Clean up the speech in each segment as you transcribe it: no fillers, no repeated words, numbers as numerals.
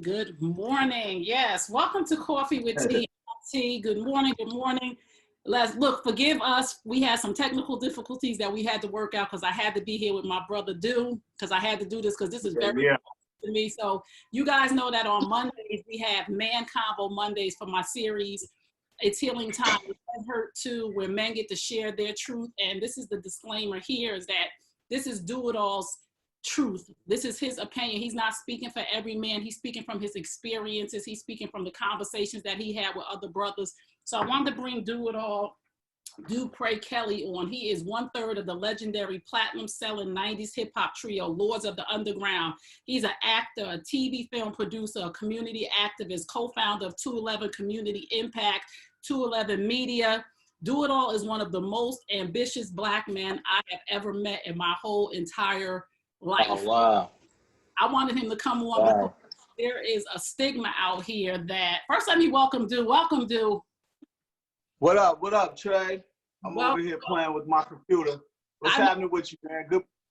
Good morning. Yes, welcome to Coffee with Tea. Tea. Good morning. Good morning. Let's look. Forgive us. We had some technical difficulties that we had to work out because I had to be here with my brother Do because I had to do this because this is very important to me. So you guys know that on Mondays we have Man Convo Mondays for my series. It's Healing Time. Men Hurt Too, where men get to share their truth. And this is the disclaimer here: is that this is Do It All's truth. This is his opinion. He's not speaking for every man. He's speaking from his experiences. He's speaking from the conversations that he had with other brothers. So I wanted to bring Do It All Dupre Kelly on. He is 1/3 of the legendary platinum-selling 90s hip-hop trio, Lords of the Underground. He's an actor, a TV film producer, a community activist, co-founder of 211 Community Impact, 211 Media. Do It All is one of the most ambitious Black men I have ever met in my whole entire life. Oh, wow. I wanted him to come on because there is a stigma out here that, first let me welcome Do. Welcome, Do. What up, Trey? I'm over here playing with my computer. What's happening with you, man?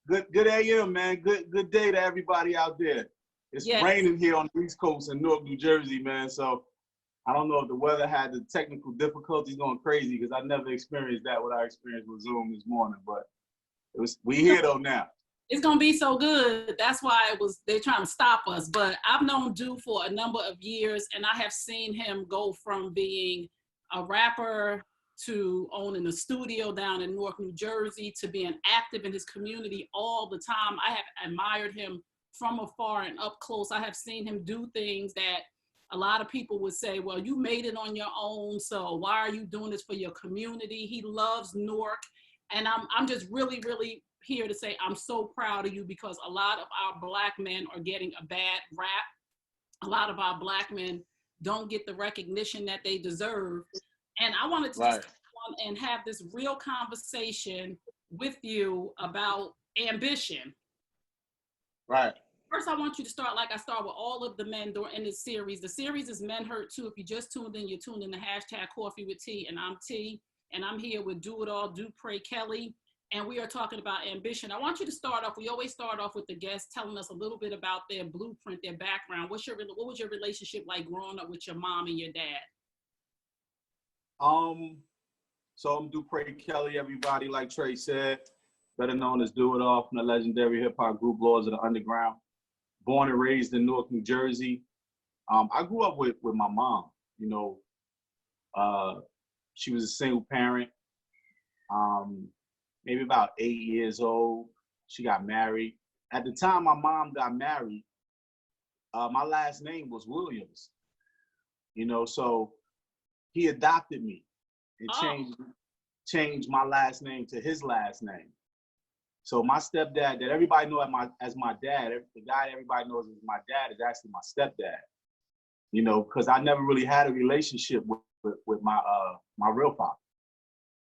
Good AM, man. Good day to everybody out there. It's raining here on the East Coast in Newark, New Jersey, man. So I don't know if the weather had the technical difficulties going crazy because I never experienced that what I experienced with Zoom this morning. But we here though now. It's gonna be so good. That's why they're trying to stop us. But I've known Do for a number of years, and I have seen him go from being a rapper to owning a studio down in Newark, New Jersey, to being active in his community all the time. I have admired him from afar and up close. I have seen him do things that a lot of people would say, well, you made it on your own, so why are you doing this for your community? He loves Newark, and I'm just really, really here to say I'm so proud of you because a lot of our Black men are getting a bad rap. A lot of our Black men don't get the recognition that they deserve. And I wanted to just come on and have this real conversation with you about ambition. Right. First, I want you to start like I start with all of the men in this series. The series is Men Hurt Too. If you just tuned in, you're tuned in to hashtag Coffee with Tea, and I'm T, and I'm here with Do It All Dupre Kelly. And we are talking about ambition. I want you to start off, we always start off with the guests telling us a little bit about their blueprint, their background. What was your relationship like growing up with your mom and your dad? So I'm Dupre Kelly, everybody, like Trey said, better known as Do It All from the legendary hip hop group Lords of the Underground. Born and raised in Newark, New Jersey. I grew up with my mom, you know. She was a single parent. Maybe about 8 years old, she got married. At the time my mom got married, my last name was Williams, you know, so he adopted me and changed my last name to his last name. So my stepdad that everybody know as my dad, the guy everybody knows as my dad is actually my stepdad, you know, because I never really had a relationship with my real father.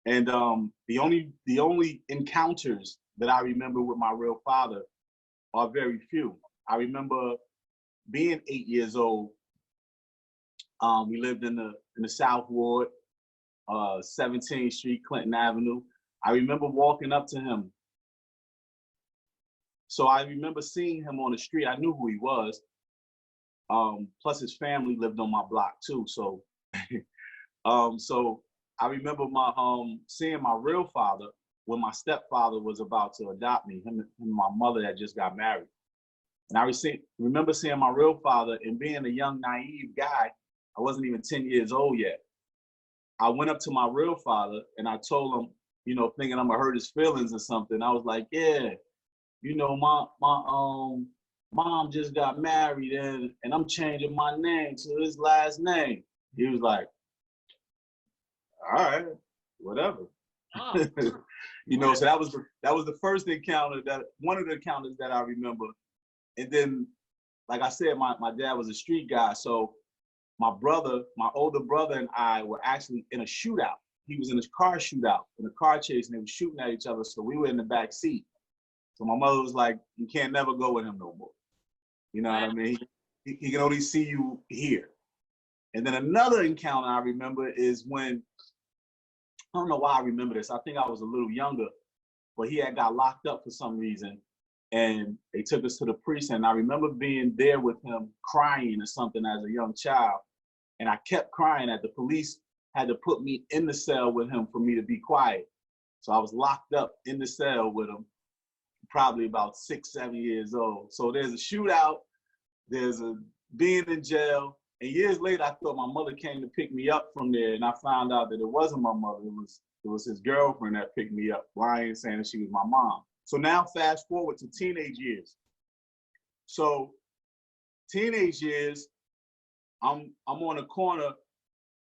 And the only encounters that I remember with my real father are very few. I remember being 8 years old. We lived in the South Ward, 17th Street, Clinton Avenue. I remember walking up to him. So I remember seeing him on the street. I knew who he was. Plus his family lived on my block too. So, so I remember seeing my real father when my stepfather was about to adopt me. Him and my mother had just got married. And I remember seeing my real father and being a young, naive guy. I wasn't even 10 years old yet. I went up to my real father and I told him, you know, thinking I'm gonna hurt his feelings or something. I was like, yeah, you know, my mom just got married and I'm changing my name to his last name. He was like, all right, whatever. Oh. You know, so that was the first encounter, one of the encounters that I remember. And then, like I said, my dad was a street guy. So my older brother and I were actually in a shootout. He was in his car shootout, in a car chase, and they were shooting at each other. So we were in the back seat. So my mother was like, you can't never go with him no more. You know what I mean? He can only see you here. And then another encounter I remember is when, I don't know why I remember this. I think I was a little younger, but he had got locked up for some reason. and they took us to the precinct. And I remember being there with him crying or something as a young child. And I kept crying that the police had to put me in the cell with him for me to be quiet. So I was locked up in the cell with him, probably about 6, 7 years old. So there's a shootout, there's a being in jail. And years later, I thought my mother came to pick me up from there. And I found out that it wasn't my mother. It was his girlfriend that picked me up, lying, saying that she was my mom. So now fast forward to teenage years. So teenage years, I'm on a corner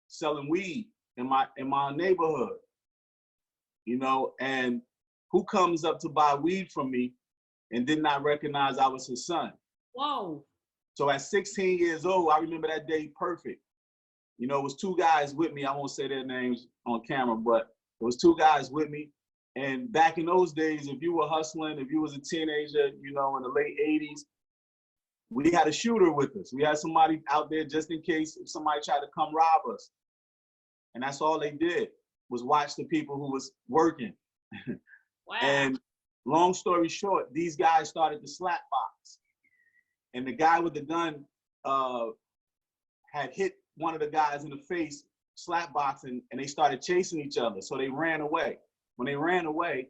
selling weed in my neighborhood, you know, and who comes up to buy weed from me and did not recognize I was his son? Whoa. So at 16 years old, I remember that day perfect. You know, it was 2 guys with me. I won't say their names on camera, but it was 2 guys with me. And back in those days, if you were hustling, if you was a teenager, you know, in the late 80s, we had a shooter with us. We had somebody out there just in case if somebody tried to come rob us. And that's all they did was watch the people who was working. Wow. And long story short, these guys started to slap box. And the guy with the gun had hit one of the guys in the face, slap boxing, and they started chasing each other. So they ran away. When they ran away,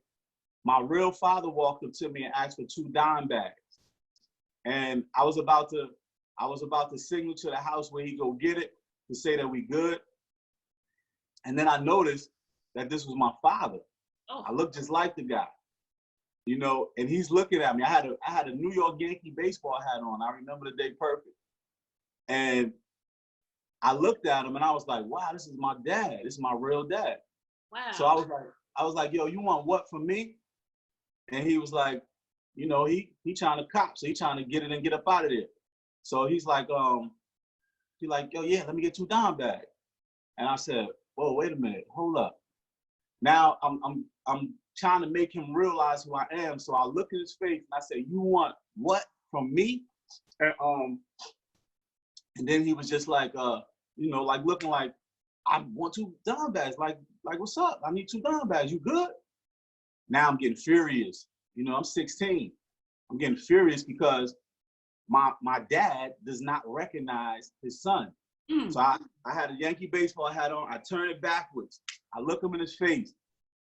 my real father walked up to me and asked for 2 dime bags. And I was about to signal to the house where he go get it to say that we good. And then I noticed that this was my father. Oh. I looked just like the guy, you know, and he's looking at me. I had a New York Yankee baseball hat on. I remember the day perfect. And I looked at him and I was like, wow, this is my dad. This is my real dad. Wow. So I was like, yo, you want what from me? And he was like, you know, he trying to cop, so he trying to get it and get up out of there. So he's like, yo, yeah, let me get 2 dime bags. And I said, whoa, wait a minute, hold up. Now I'm trying to make him realize who I am. So I look at his face and I say, you want what from me? And then he was just like, you know, like looking like, I want 2 dime bags. Like what's up? I need 2 dime bags. You good? Now I'm getting furious. You know, I'm 16. I'm getting furious because my dad does not recognize his son. So I had a Yankee baseball hat on. I turn it backwards. I look him in his face.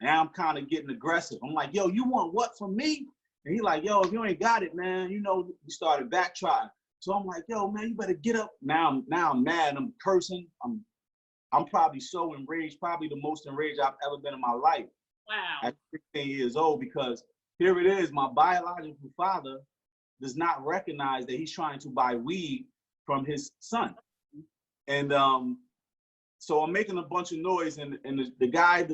Now I'm kind of getting aggressive. I'm like, yo, you want what from me? And he like, yo, if you ain't got it, man, you know, we started backtracking. So I'm like, yo, man, you better get up. Now I'm mad. I'm cursing. I'm probably so enraged, probably the most enraged I've ever been in my life. Wow. At 16 years old, because here it is, my biological father does not recognize that he's trying to buy weed from his son. And so I'm making a bunch of noise, and the guy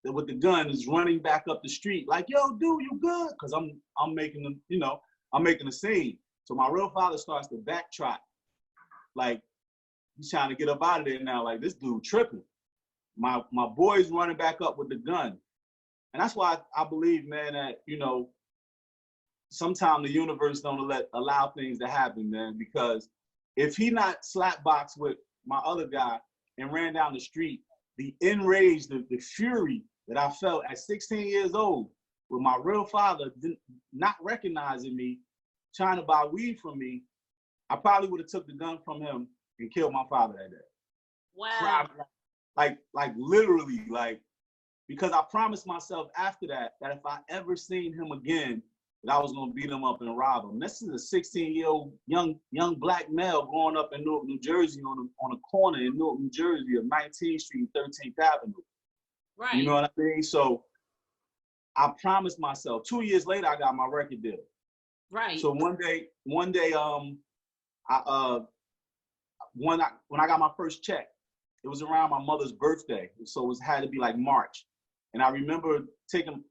with the gun is running back up the street like, yo, dude, you good? Because I'm making a scene. So my real father starts to backtrack, like he's trying to get up out of there now, like this dude tripping. My boy's running back up with the gun. And that's why I believe, man, that, you know, sometimes the universe don't allow things to happen, man, because if he not slap boxed with my other guy and ran down the street, the enrage, the fury that I felt at 16 years old with my real father not recognizing me, trying to buy weed from me, I probably would have took the gun from him and killed my father that day. Wow. Like literally, like, because I promised myself after that if I ever seen him again, that I was gonna beat him up and rob him. This is a 16-year-old young black male growing up in Newark, New Jersey, on a corner in Newark, New Jersey of 19th Street, 13th Avenue. Right. You know what I mean? So I promised myself. 2 years later, I got my record deal. Right. So one day, when I got my first check, it was around my mother's birthday, so it had to be like March. And I remember telling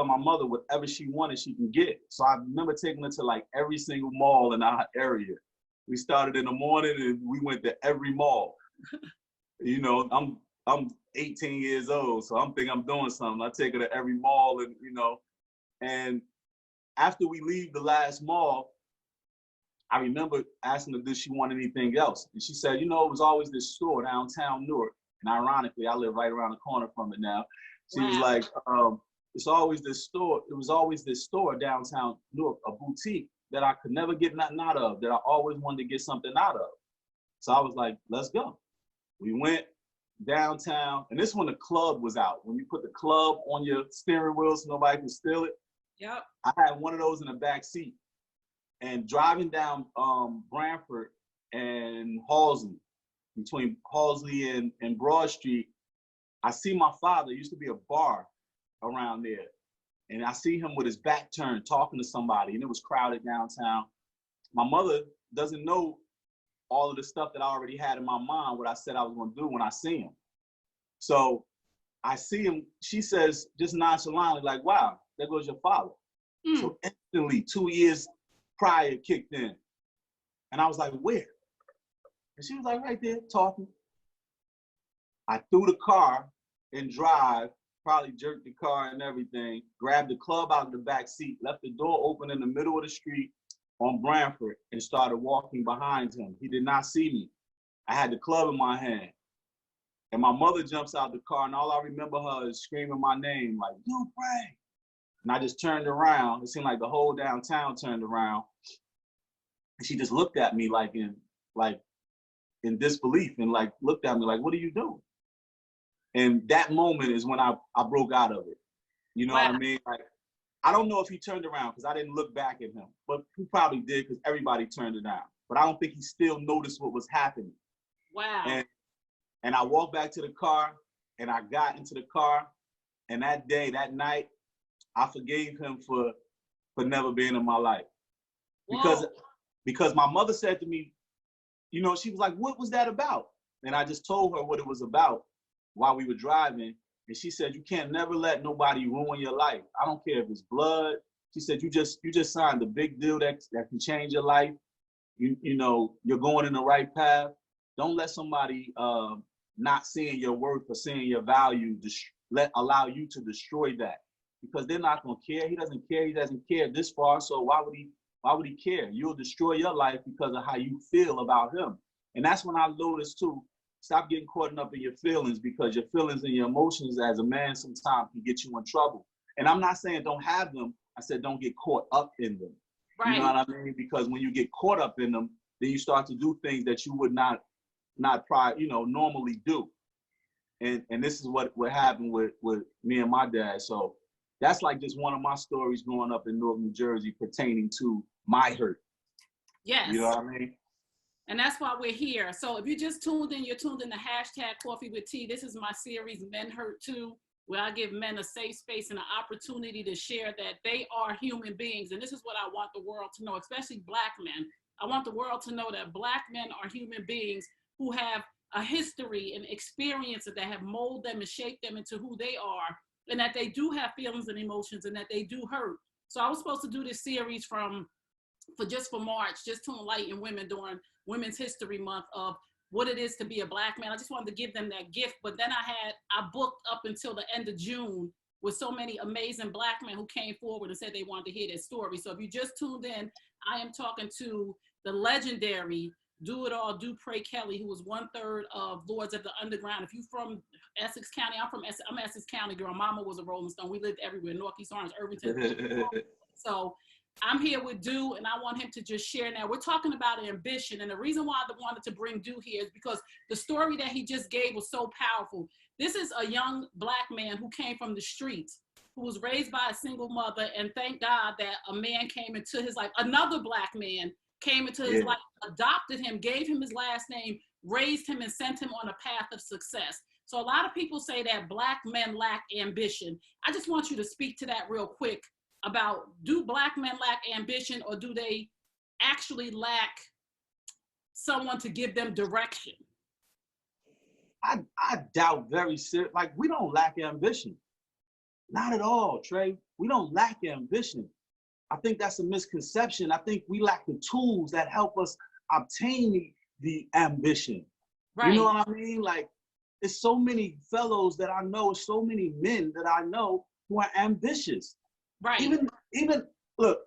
my mother whatever she wanted, she can get. So I remember taking her to like every single mall in our area. We started in the morning and we went to every mall. You know, I'm 18 years old, so I'm thinking I'm doing something. I take her to every mall, and and after we leave the last mall, I remember asking her, did she want anything else? And she said, it was always this store downtown Newark. And ironically, I live right around the corner from it now. She was like, it's always this store. It was always this store downtown Newark, a boutique that I could never get nothing out of, that I always wanted to get something out of. So I was like, let's go. We went downtown, and this when the club was out. When you put the club on your steering wheel so nobody can steal it. Yep. I had one of those in the back seat. And driving down Branford and Halsey, between Halsey and Broad Street, I see my father. Used to be a bar around there. And I see him with his back turned talking to somebody, and it was crowded downtown. My mother doesn't know all of the stuff that I already had in my mind, what I said I was going to do when I see him. So I see him, she says, just nonchalantly, like, wow, there goes your father. So instantly, 2 years prior kicked in. And I was like, where? And she was like, right there, talking. I threw the car and drive, probably jerked the car and everything, grabbed the club out of the back seat, left the door open in the middle of the street on Branford, and started walking behind him. He did not see me. I had the club in my hand. And my mother jumps out the car, and all I remember her is screaming my name, like, Dupre. And I just turned around. It seemed like the whole downtown turned around. And she just looked at me like in disbelief, and like looked at me like, what are you doing? And that moment is when I broke out of it. You know what I mean? Like, I don't know if he turned around because I didn't look back at him, but he probably did because everybody turned around. But I don't think he still noticed what was happening. Wow. And I walked back to the car, and I got into the car, and that day, that night, I forgave him for never being in my life. Because my mother said to me, you know, she was like, what was that about? And I just told her what it was about while we were driving. And she said, you can't never let nobody ruin your life. I don't care if it's blood. She said, you just signed a big deal that can change your life. You know, you're going in the right path. Don't let somebody not seeing your worth or seeing your value allow you to destroy that, because they're not gonna care. He doesn't care. He doesn't care this far. So why would he care? You'll destroy your life because of how you feel about him. And that's when I noticed too, stop getting caught up in your feelings, because your feelings and your emotions as a man sometimes can get you in trouble. And I'm not saying don't have them. I said don't get caught up in them. Right. You know what I mean? Because when you get caught up in them, then you start to do things that you would not normally do. And this is what happened with me and my dad. So that's like just one of my stories growing up in Newark, New Jersey, pertaining to my hurt. Yes. You know what I mean? And that's why we're here. So if you just tuned in, you're tuned in to #CoffeeWithT. This is my series, Men Hurt Too, where I give men a safe space and an opportunity to share that they are human beings. And this is what I want the world to know, especially Black men. I want the world to know that Black men are human beings who have a history and experiences that have molded them and shaped them into who they are, and that they do have feelings and emotions, and that they do hurt. So I was supposed to do this series for March, just to enlighten women during Women's History Month of what it is to be a Black man. I just wanted to give them that gift. But then I booked up until the end of June with so many amazing Black men who came forward and said they wanted to hear their story. So if you just tuned in, I am talking to the legendary Doitall Dupre Kelly, who was 1/3 of Lords of the Underground. If you're from Essex County, I'm Essex County girl. Mama was a Rolling Stone. We lived everywhere, Northeast Orange, Irvington. So I'm here with Du, and I want him to just share now. We're talking about ambition, and the reason why I wanted to bring Du here is because the story that he just gave was so powerful. This is a young Black man who came from the streets, who was raised by a single mother, and thank God that a man came into his life, another Black man came into his life, adopted him, gave him his last name, raised him, and sent him on a path of success. So a lot of people say that Black men lack ambition. I just want you to speak to that real quick about, do Black men lack ambition, or do they actually lack someone to give them direction? I doubt very seriously. Like, we don't lack ambition. Not at all, Trey. We don't lack ambition. I think that's a misconception. I think we lack the tools that help us obtain the ambition. Right. You know what I mean? Like, there's so many fellows that I know, so many men that I know who are ambitious. Right. Even look,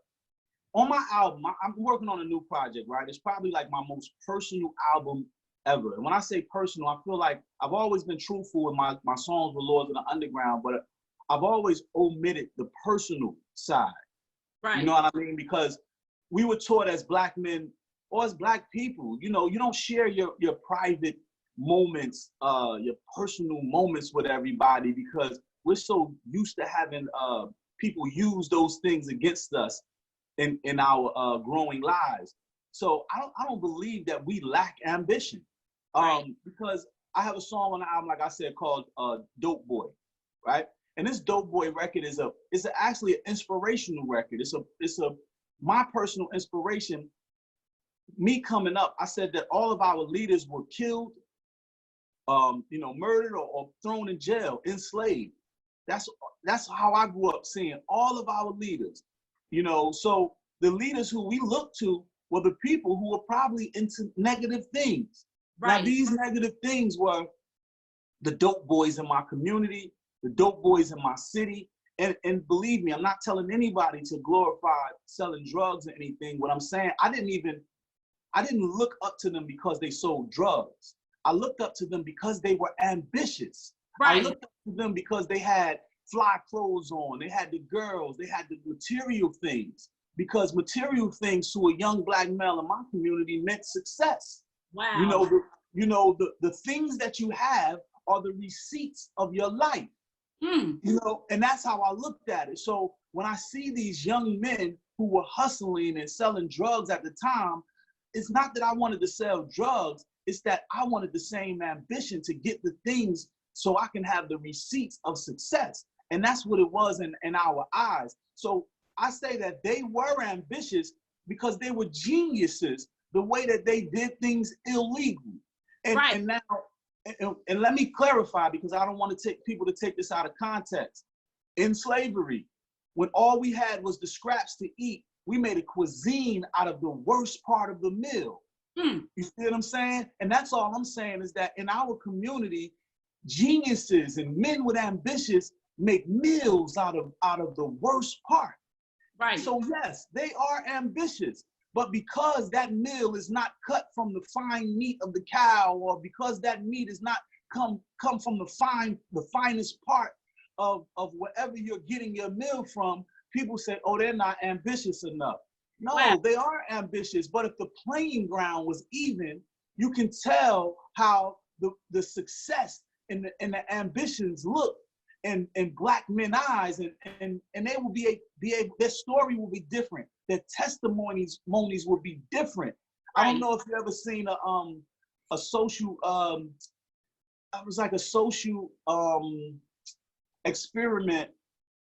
on my album, I'm working on a new project, right? It's probably like my most personal album ever. And when I say personal, I feel like I've always been truthful with my songs with Lords of the Underground, but I've always omitted the personal side. Right. You know what I mean? Because we were taught as Black men or as Black people, you know, you don't share your private moments, your personal moments with everybody, because we're so used to having people use those things against us in our growing lives. So I don't believe that we lack ambition, because I have a song on the album, like I said, called Dope Boy, right? And this Dope Boy record is actually an inspirational record. It's my personal inspiration. Me coming up, I said that all of our leaders were killed, you know, murdered or thrown in jail, enslaved. That's how I grew up seeing all of our leaders, you know. So the leaders who we look to were the people who were probably into negative things. Right. Now, these negative things were the dope boys in my community, the dope boys in my city. And believe me, I'm not telling anybody to glorify selling drugs or anything. What I'm saying, I didn't look up to them because they sold drugs. I looked up to them because they were ambitious. Right. I looked up to them because they had fly clothes on, they had the girls, they had the material things. Because material things to a young Black male in my community meant success. Wow. You know, the things that you have are the receipts of your life. You know, and that's how I looked at it. So when I see these young men who were hustling and selling drugs at the time, it's not that I wanted to sell drugs, it's that I wanted the same ambition to get the things so I can have the receipts of success. And that's what it was in our eyes. So I say that they were ambitious because they were geniuses the way that they did things illegally. And now, and let me clarify, because I don't want to take people to take this out of context. In slavery, when all we had was the scraps to eat, we made a cuisine out of the worst part of the meal. You see what I'm saying? And that's all I'm saying, is that in our community, geniuses and men with ambitions make meals out of the worst part. Right. So yes, they are ambitious. But because that meal is not cut from the fine meat of the cow, or because that meat is not come from the finest part of wherever you're getting your meal from, people say, oh, they're not ambitious enough. No, wow. They are ambitious. But if the playing ground was even, you can tell how the success and the ambitions look in Black men's eyes, and they will be able, their story will be different. Their testimonies will be different. Right. I don't know if you ever seen a social it was like a social experiment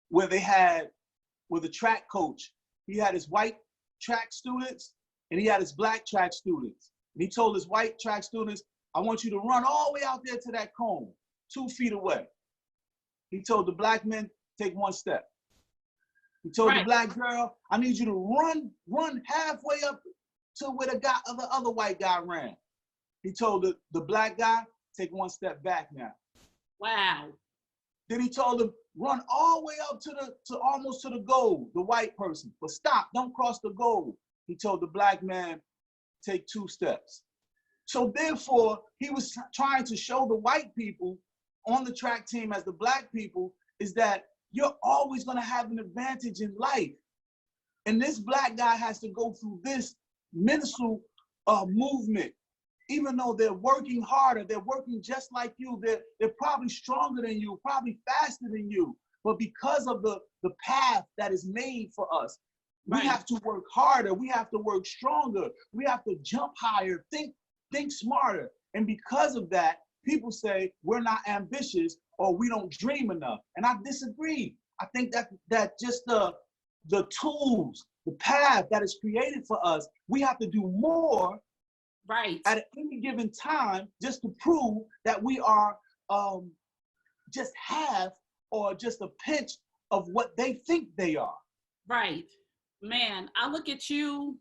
where the track coach, he had his white track students and he had his Black track students. And he told his white track students, I want you to run all the way out there to that cone, 2 feet away. He told the Black men, take 1 step. He told the Black girl, I need you to run halfway up to where the other white guy ran. He told the Black guy, take 1 step back now. Wow. Then he told him, run all the way up to almost to the goal, the white person, but stop, don't cross the goal. He told the Black man, take 2 steps. So therefore, he was trying to show the white people on the track team as the Black people is that you're always going to have an advantage in life. And this Black guy has to go through this mental movement. Even though they're working harder, they're working just like you, they're probably stronger than you, probably faster than you. But because of the path that is made for us, we have to work harder, we have to work stronger, we have to jump higher, think smarter. And because of that, people say we're not ambitious or we don't dream enough. And I disagree. I think that just the tools, the path that is created for us, we have to do more at any given time just to prove that we are just half or just a pinch of what they think they are. Right. Man, I look at you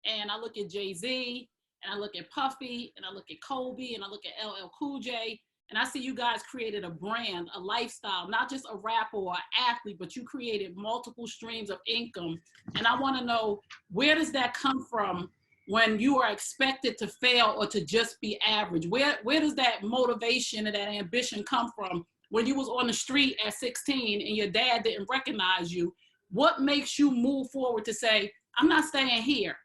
and I look at Jay-Z and I look at Puffy and I look at Kobe and I look at LL Cool J, and I see you guys created a brand, a lifestyle, not just a rapper or an athlete, but you created multiple streams of income. And I want to know, where does that come from when you are expected to fail or to just be average? Where does that motivation and that ambition come from when you was on the street at 16 and your dad didn't recognize you, what makes you move forward to say, I'm not staying here?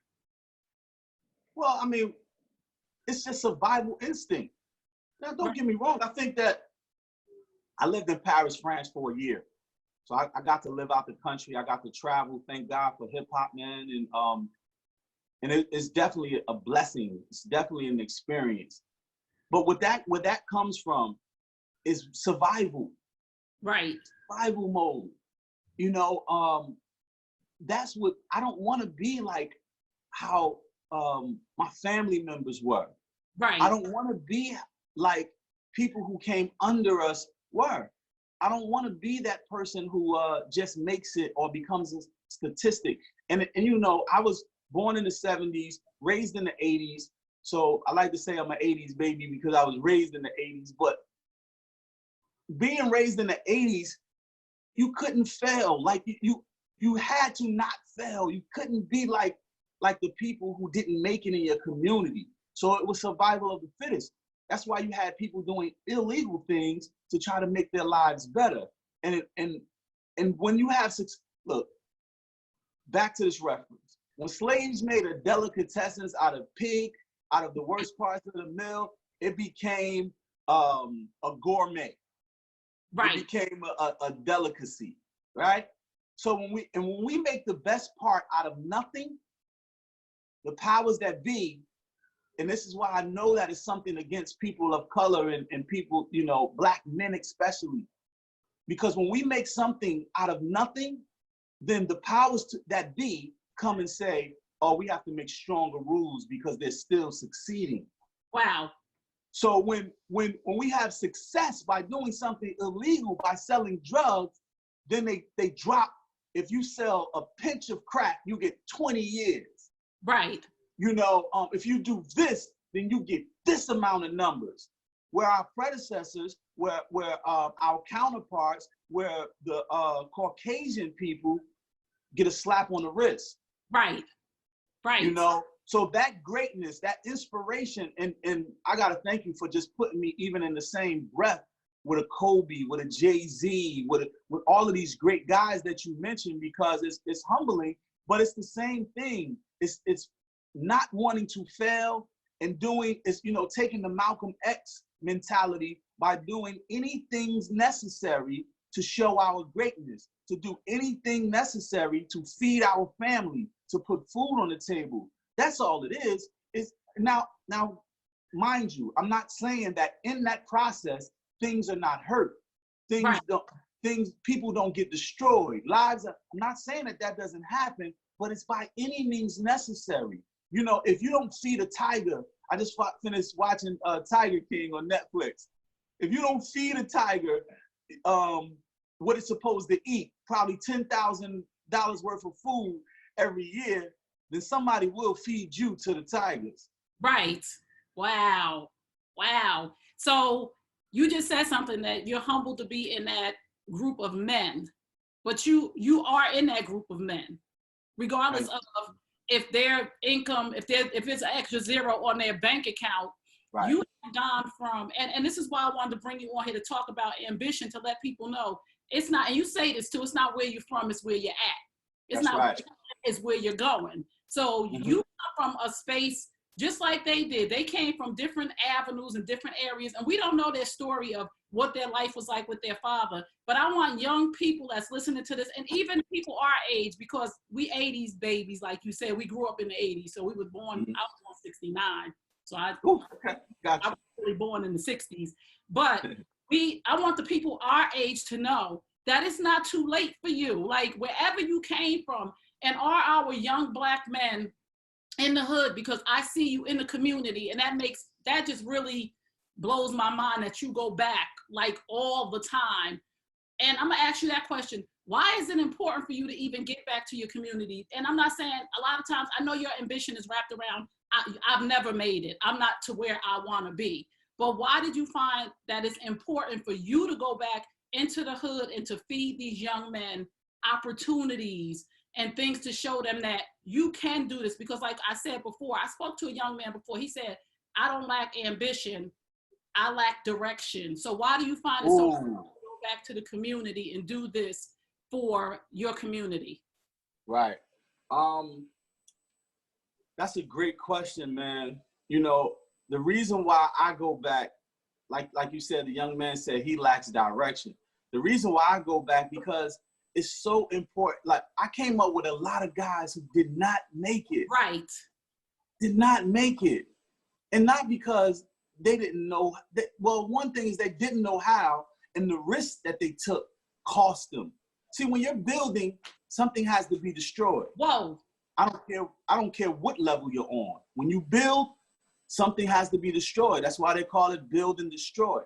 Well, I mean, it's just survival instinct. Now, don't get me wrong. I think that I lived in Paris, France for a year. So I got to live out the country. I got to travel. Thank God for hip hop, man. And it's definitely a blessing. It's definitely an experience. But what that comes from is survival. Right. Survival mode. You know, that's what I don't want to be like how my family members were. Right. I don't want to be like people who came under us were. I don't want to be that person who just makes it or becomes a statistic. And you know, I was born in the 70s, raised in the 80s. So I like to say I'm an 80s baby because I was raised in the 80s. But being raised in the 80s, you couldn't fail. Like you had to not fail. You couldn't be like the people who didn't make it in your community. So it was survival of the fittest. That's why you had people doing illegal things to try to make their lives better. And when you have look, back to this reference. When slaves made a delicatessens out of pig, out of the worst parts of the meal, it became a gourmet. Right. It became a delicacy, right? So when we make the best part out of nothing, the powers that be, and this is why I know that it's something against people of color and people, you know, Black men especially. Because when we make something out of nothing, then the powers that be come and say, oh, we have to make stronger rules because they're still succeeding. Wow. So when we have success by doing something illegal, by selling drugs, then they drop. If you sell a pinch of crack, you get 20 years. Right. You know, if you do this, then you get this amount of numbers. Where our predecessors, where our counterparts, where the Caucasian people get a slap on the wrist. Right. Right. You know, so that greatness, that inspiration, and I gotta thank you for just putting me even in the same breath with a Kobe, with a Jay-Z, with all of these great guys that you mentioned, because it's humbling, but it's the same thing. It's not wanting to fail and doing, it's, you know, taking the Malcolm X mentality by doing anything necessary to show our greatness, to do anything necessary to feed our family, to put food on the table. That's all it is. Now, mind you, I'm not saying that in that process, things are not hurt. People don't get destroyed. I'm not saying that doesn't happen, but it's by any means necessary. You know, if you don't feed a tiger, I just finished watching Tiger King on Netflix. If you don't feed a tiger what it's supposed to eat, probably $10,000 worth of food every year, then somebody will feed you to the tigers. Right. Wow. Wow. So you just said something that you're humbled to be in that group of men, but you are in that group of men, regardless of if their income, if it's an extra zero on their bank account. Right. You have gone from, and this is why I wanted to bring you on here to talk about ambition, to let people know it's not, and you say this too, it's not where you're from, it's where you're at. It's That's not right. It's where you're going. So you come from a space just like they did. They came from different avenues and different areas, and we don't know their story of what their life was like with their father. But I want young people that's listening to this, and even people our age, because we 80s babies, like you said, we grew up in the 80s. So we was born, I was born 69. So I was really born in the 60s. But I want the people our age to know that it's not too late for you. Like wherever you came from, and are our young Black men in the hood, because I see you in the community, and that just really blows my mind that you go back like all the time. And I'm gonna ask you that question. Why is it important for you to even get back to your community? And I'm not saying, a lot of times, I know your ambition is wrapped around, I've never made it. I'm not to where I wanna be. But why did you find that it's important for you to go back into the hood and to feed these young men opportunities and things to show them that you can do this? Because like I said before, I spoke to a young man before, he said, I don't lack ambition, I lack direction. So why do you find it so important back to the community and do this for your community? Right. That's a great question, man. You know, the reason why I go back, like you said, the young man said he lacks direction. The reason why I go back, because it's so important. Like, I came up with a lot of guys who did not make it. Right. Did not make it. And not because they didn't know. Well, one thing is they didn't know how, and the risk that they took cost them. See, when you're building, something has to be destroyed. Whoa. I don't care what level you're on. When you build, something has to be destroyed. That's why they call it build and destroy.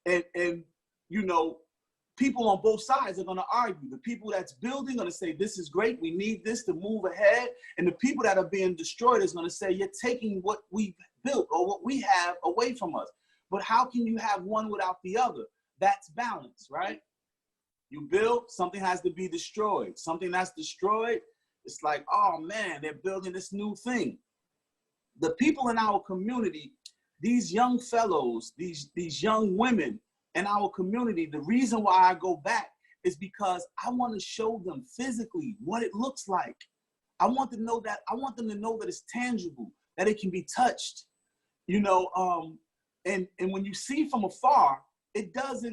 And you know, people on both sides are going to argue. The people that's building are going to say, this is great, we need this to move ahead. And the people that are being destroyed is going to say, you're taking what we've built or what we have away from us. But how can you have one without the other? That's balance, right? You build, something has to be destroyed. Something that's destroyed, it's like, oh man, they're building this new thing. The people in our community, these young fellows, these young women in our community, the reason why I go back is because I want to show them physically what it looks like. I want them to know that it's tangible, that it can be touched. You know, and when you see from afar, it does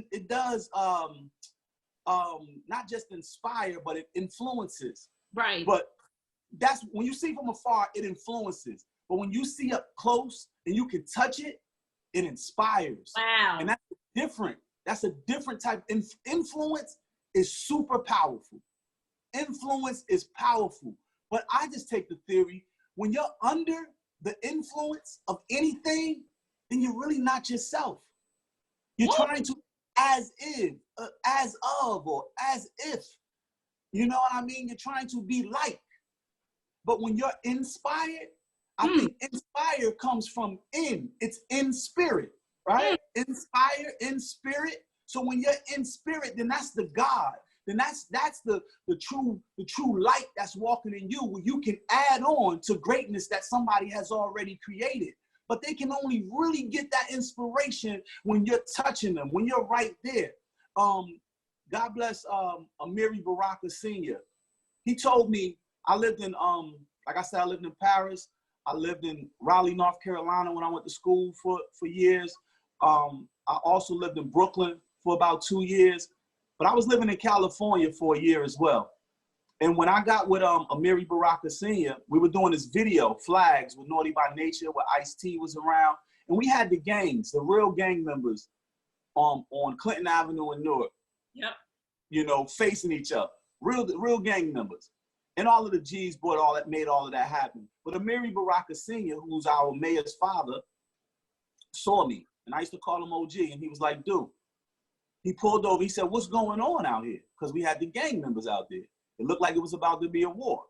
not just inspire, but it influences. Right. But that's when you see from afar, it influences. But when you see up close and you can touch it, it inspires. Wow. And that's different. That's a different type. Influence is super powerful. Influence is powerful. But I just take the theory, when you're under the influence of anything, then you're really not yourself. You're trying to as if, as of, or as if. You know what I mean? You're trying to be like. But when you're inspired, I think inspire comes from in. It's in spirit, right? Inspire, in spirit. So when you're in spirit, then that's the God. Then that's the true light that's walking in you, where you can add on to greatness that somebody has already created. But they can only really get that inspiration when you're touching them, when you're right there. God bless Amiri Baraka Sr. He told me, I lived in, like I said, I lived in Paris. I lived in Raleigh, North Carolina when I went to school for years. I also lived in Brooklyn for about 2 years. But I was living in California for a year as well. And when I got with Amiri Baraka Sr., we were doing this video, Flags, with Naughty by Nature, where Ice-T was around. And we had the gangs, the real gang members on Clinton Avenue in Newark. Yep. You know, facing each other. Real gang members. And all of the G's made all of that happen. But Amiri Baraka Sr., who's our mayor's father, saw me. And I used to call him OG. And he was like, dude, he pulled over. He said, what's going on out here? Because we had the gang members out there. It looked like it was about to be a war.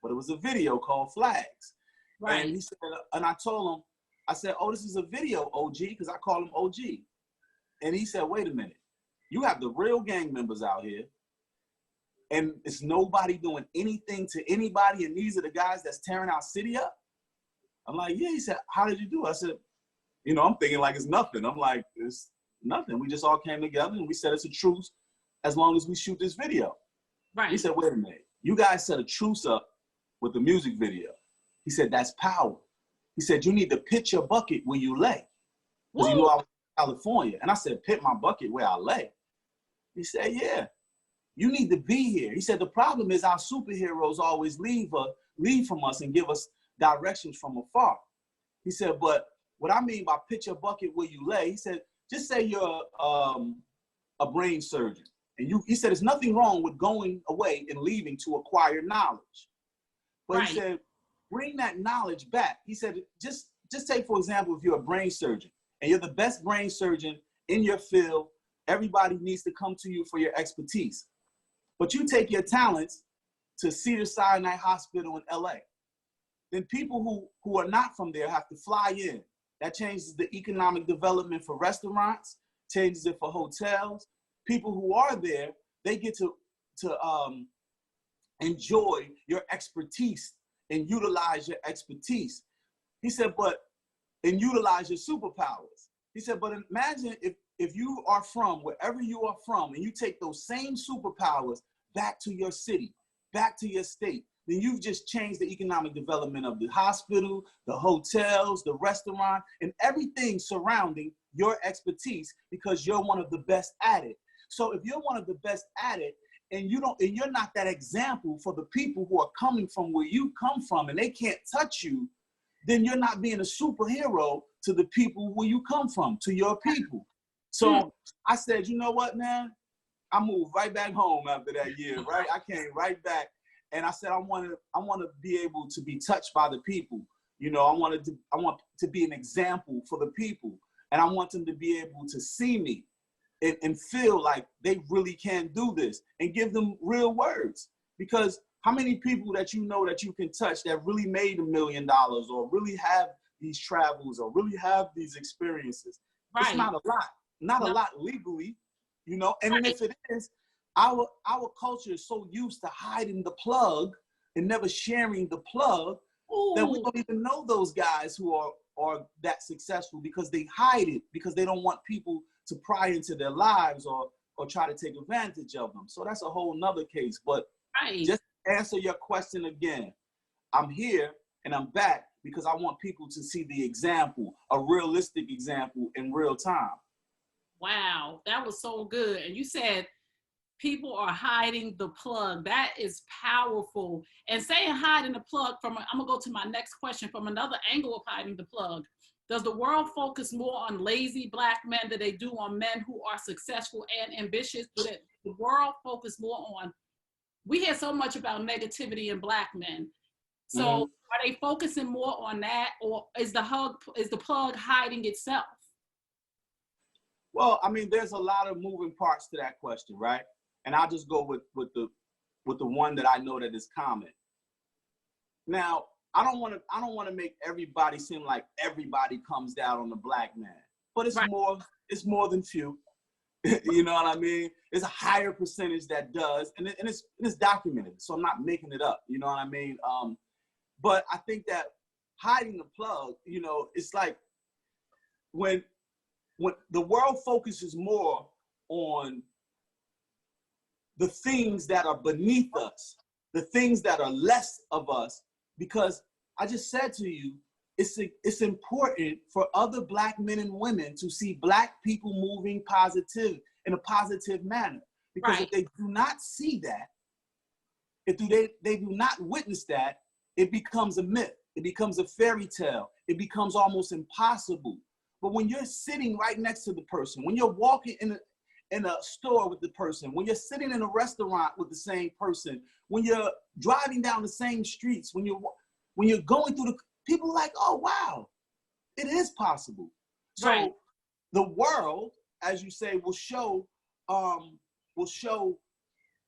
But it was a video called Flags. Right. And he said, and I told him, I said, oh, this is a video, OG, because I call him OG. And he said, wait a minute. You have the real gang members out here, and it's nobody doing anything to anybody, and these are the guys that's tearing our city up? I'm like, yeah. He said, how did you do it? I said, you know, I'm thinking like it's nothing. I'm like, it's nothing. We just all came together, and we said it's a truce as long as we shoot this video. Right. He said, wait a minute. You guys set a truce up with the music video. He said, that's power. He said, you need to pitch your bucket where you lay. Because you know I was in California. And I said, pit my bucket where I lay. He said, yeah, you need to be here. He said, the problem is our superheroes always leave from us and give us directions from afar. He said, but what I mean by pitch your bucket where you lay, he said, just say you're a brain surgeon. And he said, there's nothing wrong with going away and leaving to acquire knowledge. But right. He said, bring that knowledge back. He said, just take, for example, if you're a brain surgeon and you're the best brain surgeon in your field, everybody needs to come to you for your expertise. But you take your talents to Cedars-Sinai Hospital in LA. Then people who are not from there have to fly in. That changes the economic development for restaurants, changes it for hotels. People who are there, they get to enjoy your expertise and utilize your expertise. He said, and utilize your superpowers. He said, but imagine if you are from wherever you are from and you take those same superpowers back to your city, back to your state, then you've just changed the economic development of the hospital, the hotels, the restaurant, and everything surrounding your expertise because you're one of the best at it. So if you're one of the best at it and you're not that example for the people who are coming from where you come from and they can't touch you, then you're not being a superhero to the people where you come from, to your people. So I said, you know what, man? I moved right back home after that year, right? I came right back, and I said, I want to be able to be touched by the people. You know, I want to be an example for the people, and I want them to be able to see me and feel like they really can do this, and give them real words. Because how many people that you know that you can touch that really made $1 million or really have these travels or really have these experiences? Right. It's not a lot. Not a lot legally, you know, and then if it is, our culture is so used to hiding the plug and never sharing the plug that we don't even know those guys who are that successful because they hide it because they don't want people to pry into their lives or try to take advantage of them. So that's a whole nother case. But just to answer your question again, I'm here and I'm back because I want people to see the example, a realistic example in real time. Wow, that was so good. And you said people are hiding the plug. That is powerful. And saying hiding the plug I'm gonna go to my next question from another angle of hiding the plug. Does the world focus more on lazy Black men than they do on men who are successful and ambitious? Do the world focus more on, we hear so much about negativity in Black men. So are they focusing more on that, or is the plug hiding itself? Well, I mean, there's a lot of moving parts to that question, right? And I'll just go with the one that I know that is common. Now, I don't want to make everybody seem like everybody comes down on the Black man, but it's more than few. You know what I mean? It's a higher percentage that does, and it's documented, so I'm not making it up. You know what I mean? But I think that hiding the plug, you know, it's like when the world focuses more on the things that are beneath us, the things that are less of us, because I just said to you, it's important for other Black men and women to see Black people moving in a positive manner. Because if they do not see that, if they do not witness that, it becomes a myth. It becomes a fairy tale. It becomes almost impossible. But when you're sitting right next to the person, when you're walking in a store with the person, when you're sitting in a restaurant with the same person, when you're driving down the same streets, when you're going through people are like, oh, wow, it is possible. So the world, as you say, will show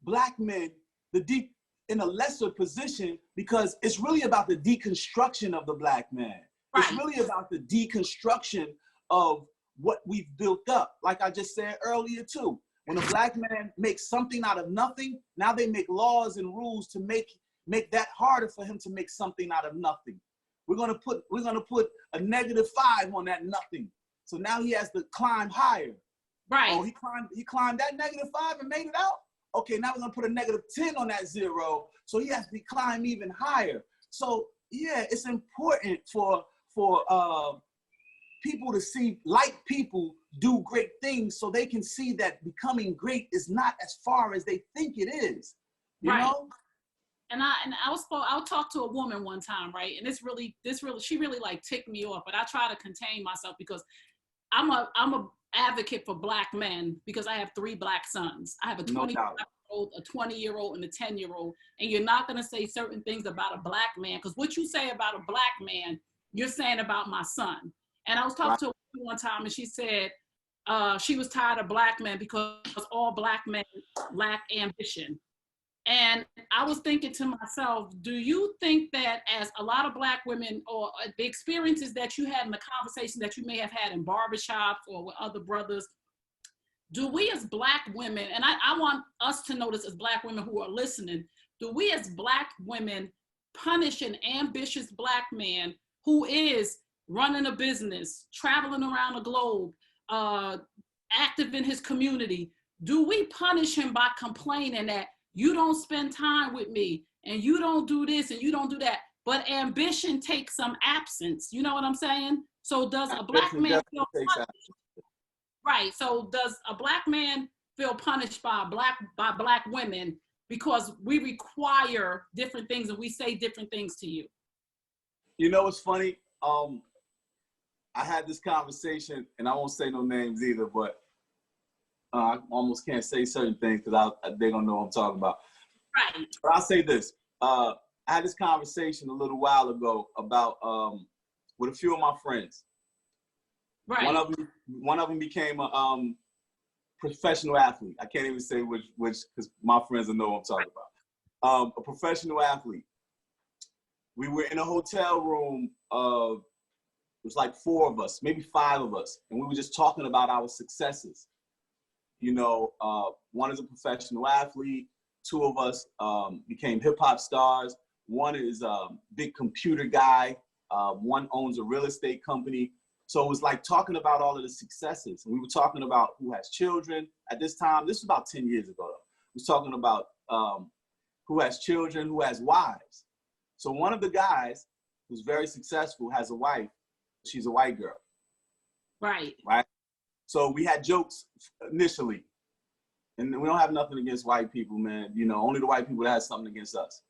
Black men in a lesser position because it's really about the deconstruction of the Black man. It's really about the deconstruction of what we've built up. Like I just said earlier too, when a Black man makes something out of nothing, now they make laws and rules to make that harder for him to make something out of nothing. We're gonna put a -5 on that nothing. So now he has to climb higher. Right. Oh, he climbed that -5 and made it out. Okay, now we're gonna put a -10 on that 0. So he has to climb even higher. So yeah, it's important for people to see like people do great things so they can see that becoming great is not as far as they think it is. You know? And I'll talk to a woman one time, right? And she really like ticked me off, but I try to contain myself because I'm a advocate for Black men because I have 3 Black sons. I have a 20-year-old, a 20-year-old, and a 10-year-old. And you're not gonna say certain things about a Black man because what you say about a Black man, you're saying about my son. And I was talking to a woman one time and she said she was tired of Black men because all Black men lack ambition. And I was thinking to myself, do you think that as a lot of Black women or the experiences that you had in the conversation that you may have had in barbershops or with other brothers, do we as Black women, and I want us to notice as Black women who are listening, do we as Black women punish an ambitious Black man who is running a business, traveling around the globe, active in his community, do we punish him by complaining that you don't spend time with me and you don't do this and you don't do that? But ambition takes some absence. You know what I'm saying? So does a black man feel punished? Right. So does a black man feel punished by black women because we require different things and we say different things to you? You know, it's funny. I had this conversation, and I won't say no names either, but I almost can't say certain things because they're gonna know what I'm talking about. Right. But I'll say this. I had this conversation a little while ago about with a few of my friends. Right. One of them became a professional athlete. I can't even say which because my friends will know what I'm talking about. A professional athlete. We were in a hotel room. It was like 4 of us, maybe 5 of us, and we were just talking about our successes. You know, one is a professional athlete. 2 of us became hip hop stars. One is a big computer guy. One owns a real estate company. So it was like talking about all of the successes. And we were talking about who has children at this time. This was about 10 years ago, though. We was talking about who has children, who has wives. So one of the guys who's very successful has a wife. She's a white girl. Right. Right. So we had jokes initially. And we don't have nothing against white people, man. You know, only the white people that have something against us.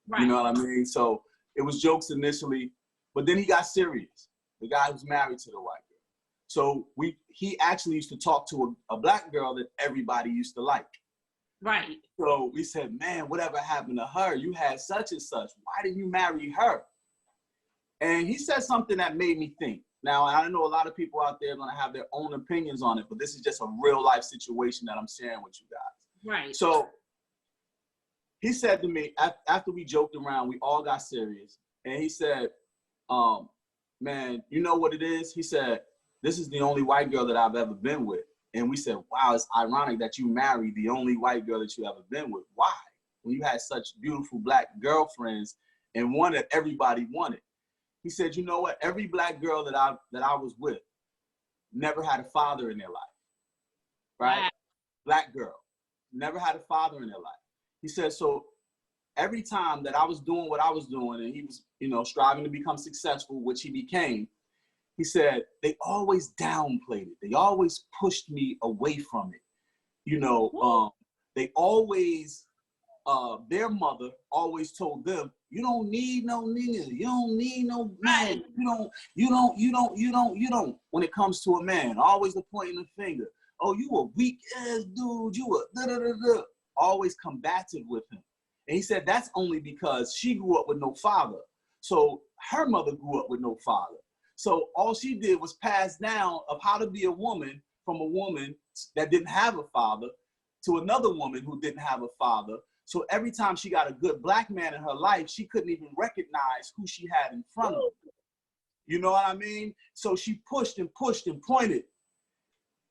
Right. You know what I mean? So it was jokes initially, but then he got serious. The guy who's married to the white girl. So he actually used to talk to a black girl that everybody used to like. Right. So we said, man, whatever happened to her? You had such and such. Why didn't you marry her? And he said something that made me think. Now, I know a lot of people out there are going to have their own opinions on it, but this is just a real life situation that I'm sharing with you guys. Right. So he said to me, after we joked around, we all got serious. And he said, man, you know what it is? He said, this is the only white girl that I've ever been with. And we said, wow, it's ironic that you married the only white girl that you ever been with. Why? When you had such beautiful black girlfriends and one that everybody wanted. He said, you know what? Every black girl that I was with never had a father in their life, right? Wow. Black girl, never had a father in their life. He said, so every time that I was doing what I was doing and he was, you know, striving to become successful, which he became, he said, they always downplayed it. They always pushed me away from it. You know, they always, their mother always told them, you don't need no nigga. You don't need no man. You don't. When it comes to a man, always the pointing the finger. Oh, you a weak ass dude. You a da-da-da-da. Always combative with him. And he said that's only because she grew up with no father. So her mother grew up with no father. So all she did was pass down of how to be a woman from a woman that didn't have a father to another woman who didn't have a father. So every time she got a good black man in her life, she couldn't even recognize who she had in front of her. You know what I mean? So she pushed and pushed and pointed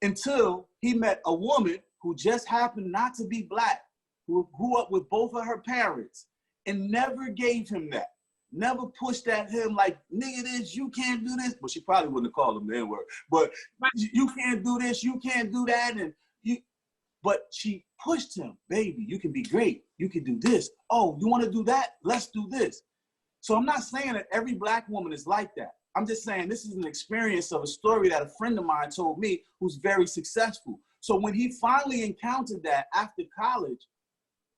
until he met a woman who just happened not to be black, who grew up with both of her parents and never gave him that. Never pushed at him like, nigga this, you can't do this. But she probably wouldn't have called him the N-word. But you can't do this, you can't do that. But she pushed him, baby, you can be great. You can do this. Oh, you want to do that? Let's do this. So I'm not saying that every black woman is like that. I'm just saying this is an experience of a story that a friend of mine told me who's very successful. So when he finally encountered that after college,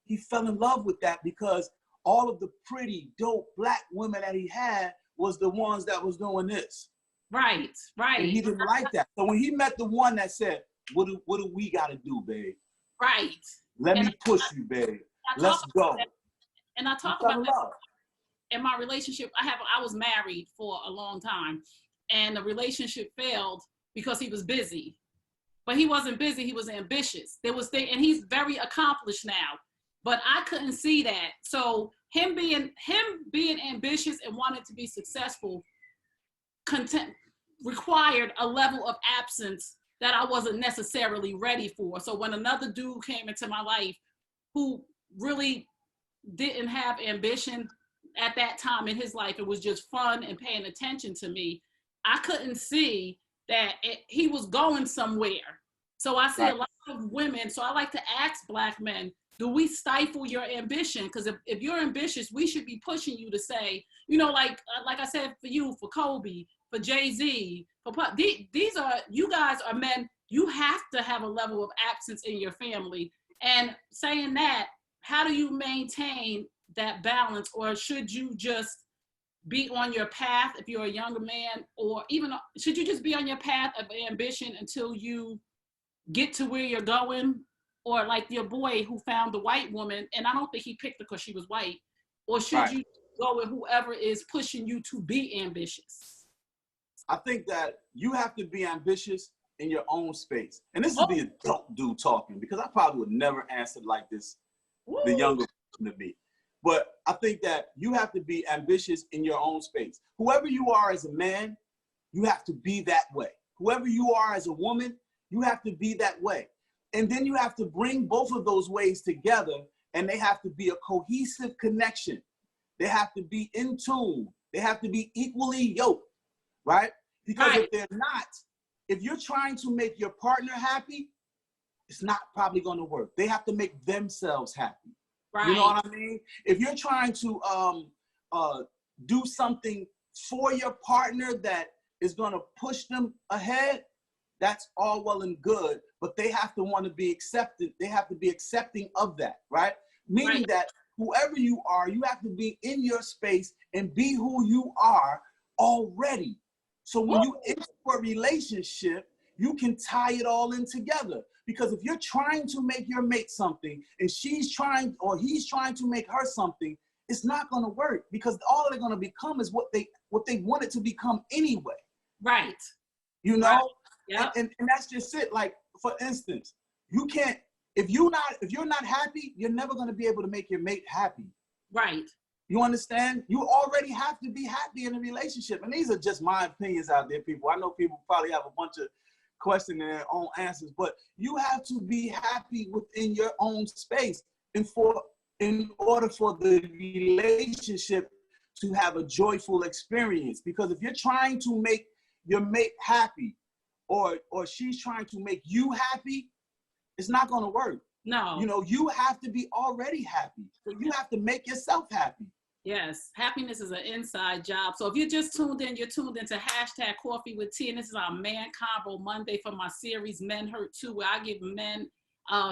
he fell in love with that because all of the pretty, dope black women that he had was the ones that was doing this. Right, right. And he didn't like that. So when he met the one that said, what do we got to do, babe? Right. Let me push you, babe. Let's go. And I talk about that in my relationship. I was married for a long time, and the relationship failed because he was busy. But he wasn't busy, he was ambitious. And he's very accomplished now. But I couldn't see that. So him being ambitious and wanting to be successful required a level of absence that I wasn't necessarily ready for. So when another dude came into my life who really didn't have ambition at that time in his life, it was just fun and paying attention to me, I couldn't see that he was going somewhere. So I see Right. a lot of women. So I like to ask Black men, do we stifle your ambition? Because if you're ambitious, we should be pushing you to say, you know, like I said, for you, for Kobe, for Jay-Z, for these are, you guys are men. You have to have a level of absence in your family. And saying that, how do you maintain that balance? Or should you just be on your path if you're a younger man? Or even, should you just be on your path of ambition until you get to where you're going? Or like your boy who found the white woman, and I don't think he picked her because she was white. Or should Right. you go with whoever is pushing you to be ambitious? I think that you have to be ambitious in your own space. And this is the adult dude talking, because I probably would never answer like this, the younger person to be. But I think that you have to be ambitious in your own space. Whoever you are as a man, you have to be that way. Whoever you are as a woman, you have to be that way. And then you have to bring both of those ways together, and they have to be a cohesive connection. They have to be in tune. They have to be equally yoked, right? Because if they're not, if you're trying to make your partner happy, it's not probably going to work. They have to make themselves happy. Right. You know what I mean? If you're trying to do something for your partner that is going to push them ahead, that's all well and good, but they have to want to be accepted. They have to be accepting of that, right? Meaning that whoever you are, you have to be in your space and be who you are already. So when you enter a relationship, you can tie it all in together. Because if you're trying to make your mate something and she's trying or he's trying to make her something, it's not going to work, because all they're going to become is what they wanted to become anyway. Right. You know? Right. Yep. And that's just it. Like, for instance, you can't, if you're not happy, you're never going to be able to make your mate happy. Right. You understand? You already have to be happy in a relationship. And these are just my opinions out there, people. I know people probably have a bunch of questions and their own answers, but you have to be happy within your own space. And in order for the relationship to have a joyful experience. Because if you're trying to make your mate happy, or she's trying to make you happy, it's not going to work. No. You know, you have to be already happy. So you have to make yourself happy. Yes, happiness is an inside job. So if you're just tuned in, you're tuned into hashtag Coffee with T, and this is our Man Convo Monday for my series Men Hurt Too, where I give men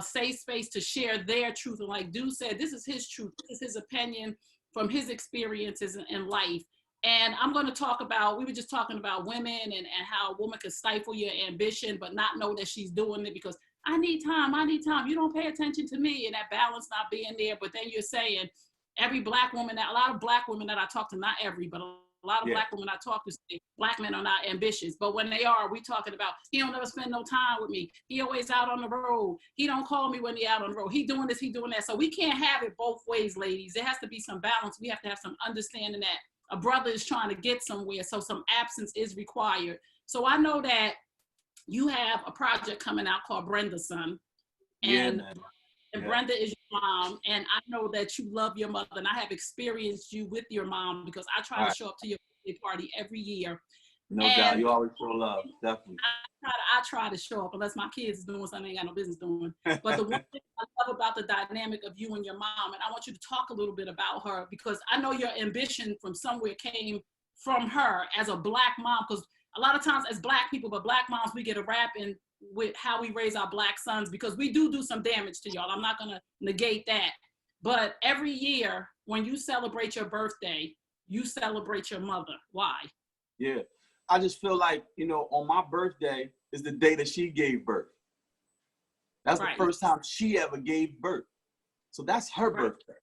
safe space to share their truth. And like Dude said, this is his truth. This is his opinion from his experiences in life. And I'm going to talk about, we were just talking about women and how a woman can stifle your ambition, but not know that she's doing it because I need time. You don't pay attention to me, and that balance not being there. But then you're saying every Black woman, a lot of Black women that I talk to, not every, but a lot of Black women I talk to say Black men are not ambitious. But when they are, we talking about, he don't ever spend no time with me. He always out on the road. He don't call me when he out on the road. He doing this, he doing that. So we can't have it both ways, ladies. There has to be some balance. We have to have some understanding that a brother is trying to get somewhere. So some absence is required. So I know that you have a project coming out called Brenda's Son. And Brenda is your mom, and I know that you love your mother, and I have experienced you with your mom because I try to show up to your birthday party every year. No doubt, you always show love, definitely. I try to show up unless my kids is doing something I ain't got no business doing. But the one thing I love about the dynamic of you and your mom, and I want you to talk a little bit about her, because I know your ambition from somewhere came from her as a Black mom, because a lot of times as Black people, but Black moms, we get a rap in with how we raise our Black sons, because we do some damage to y'all. I'm not going to negate that. But every year when you celebrate your birthday, you celebrate your mother. Why? Yeah. I just feel like, you know, on my birthday is the day that she gave birth. That's the first time she ever gave birth. So that's her birthday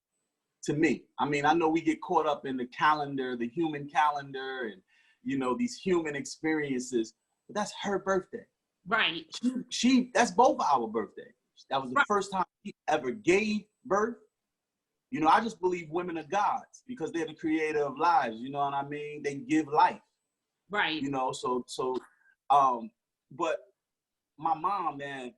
to me. I mean, I know we get caught up in the calendar, the human calendar, and, you know, these human experiences, but that's her birthday. Right. That's both our birthdays. That was the first time she ever gave birth. You know, I just believe women are gods because they're the creator of lives. You know what I mean? They give life. Right. You know, but my mom, man,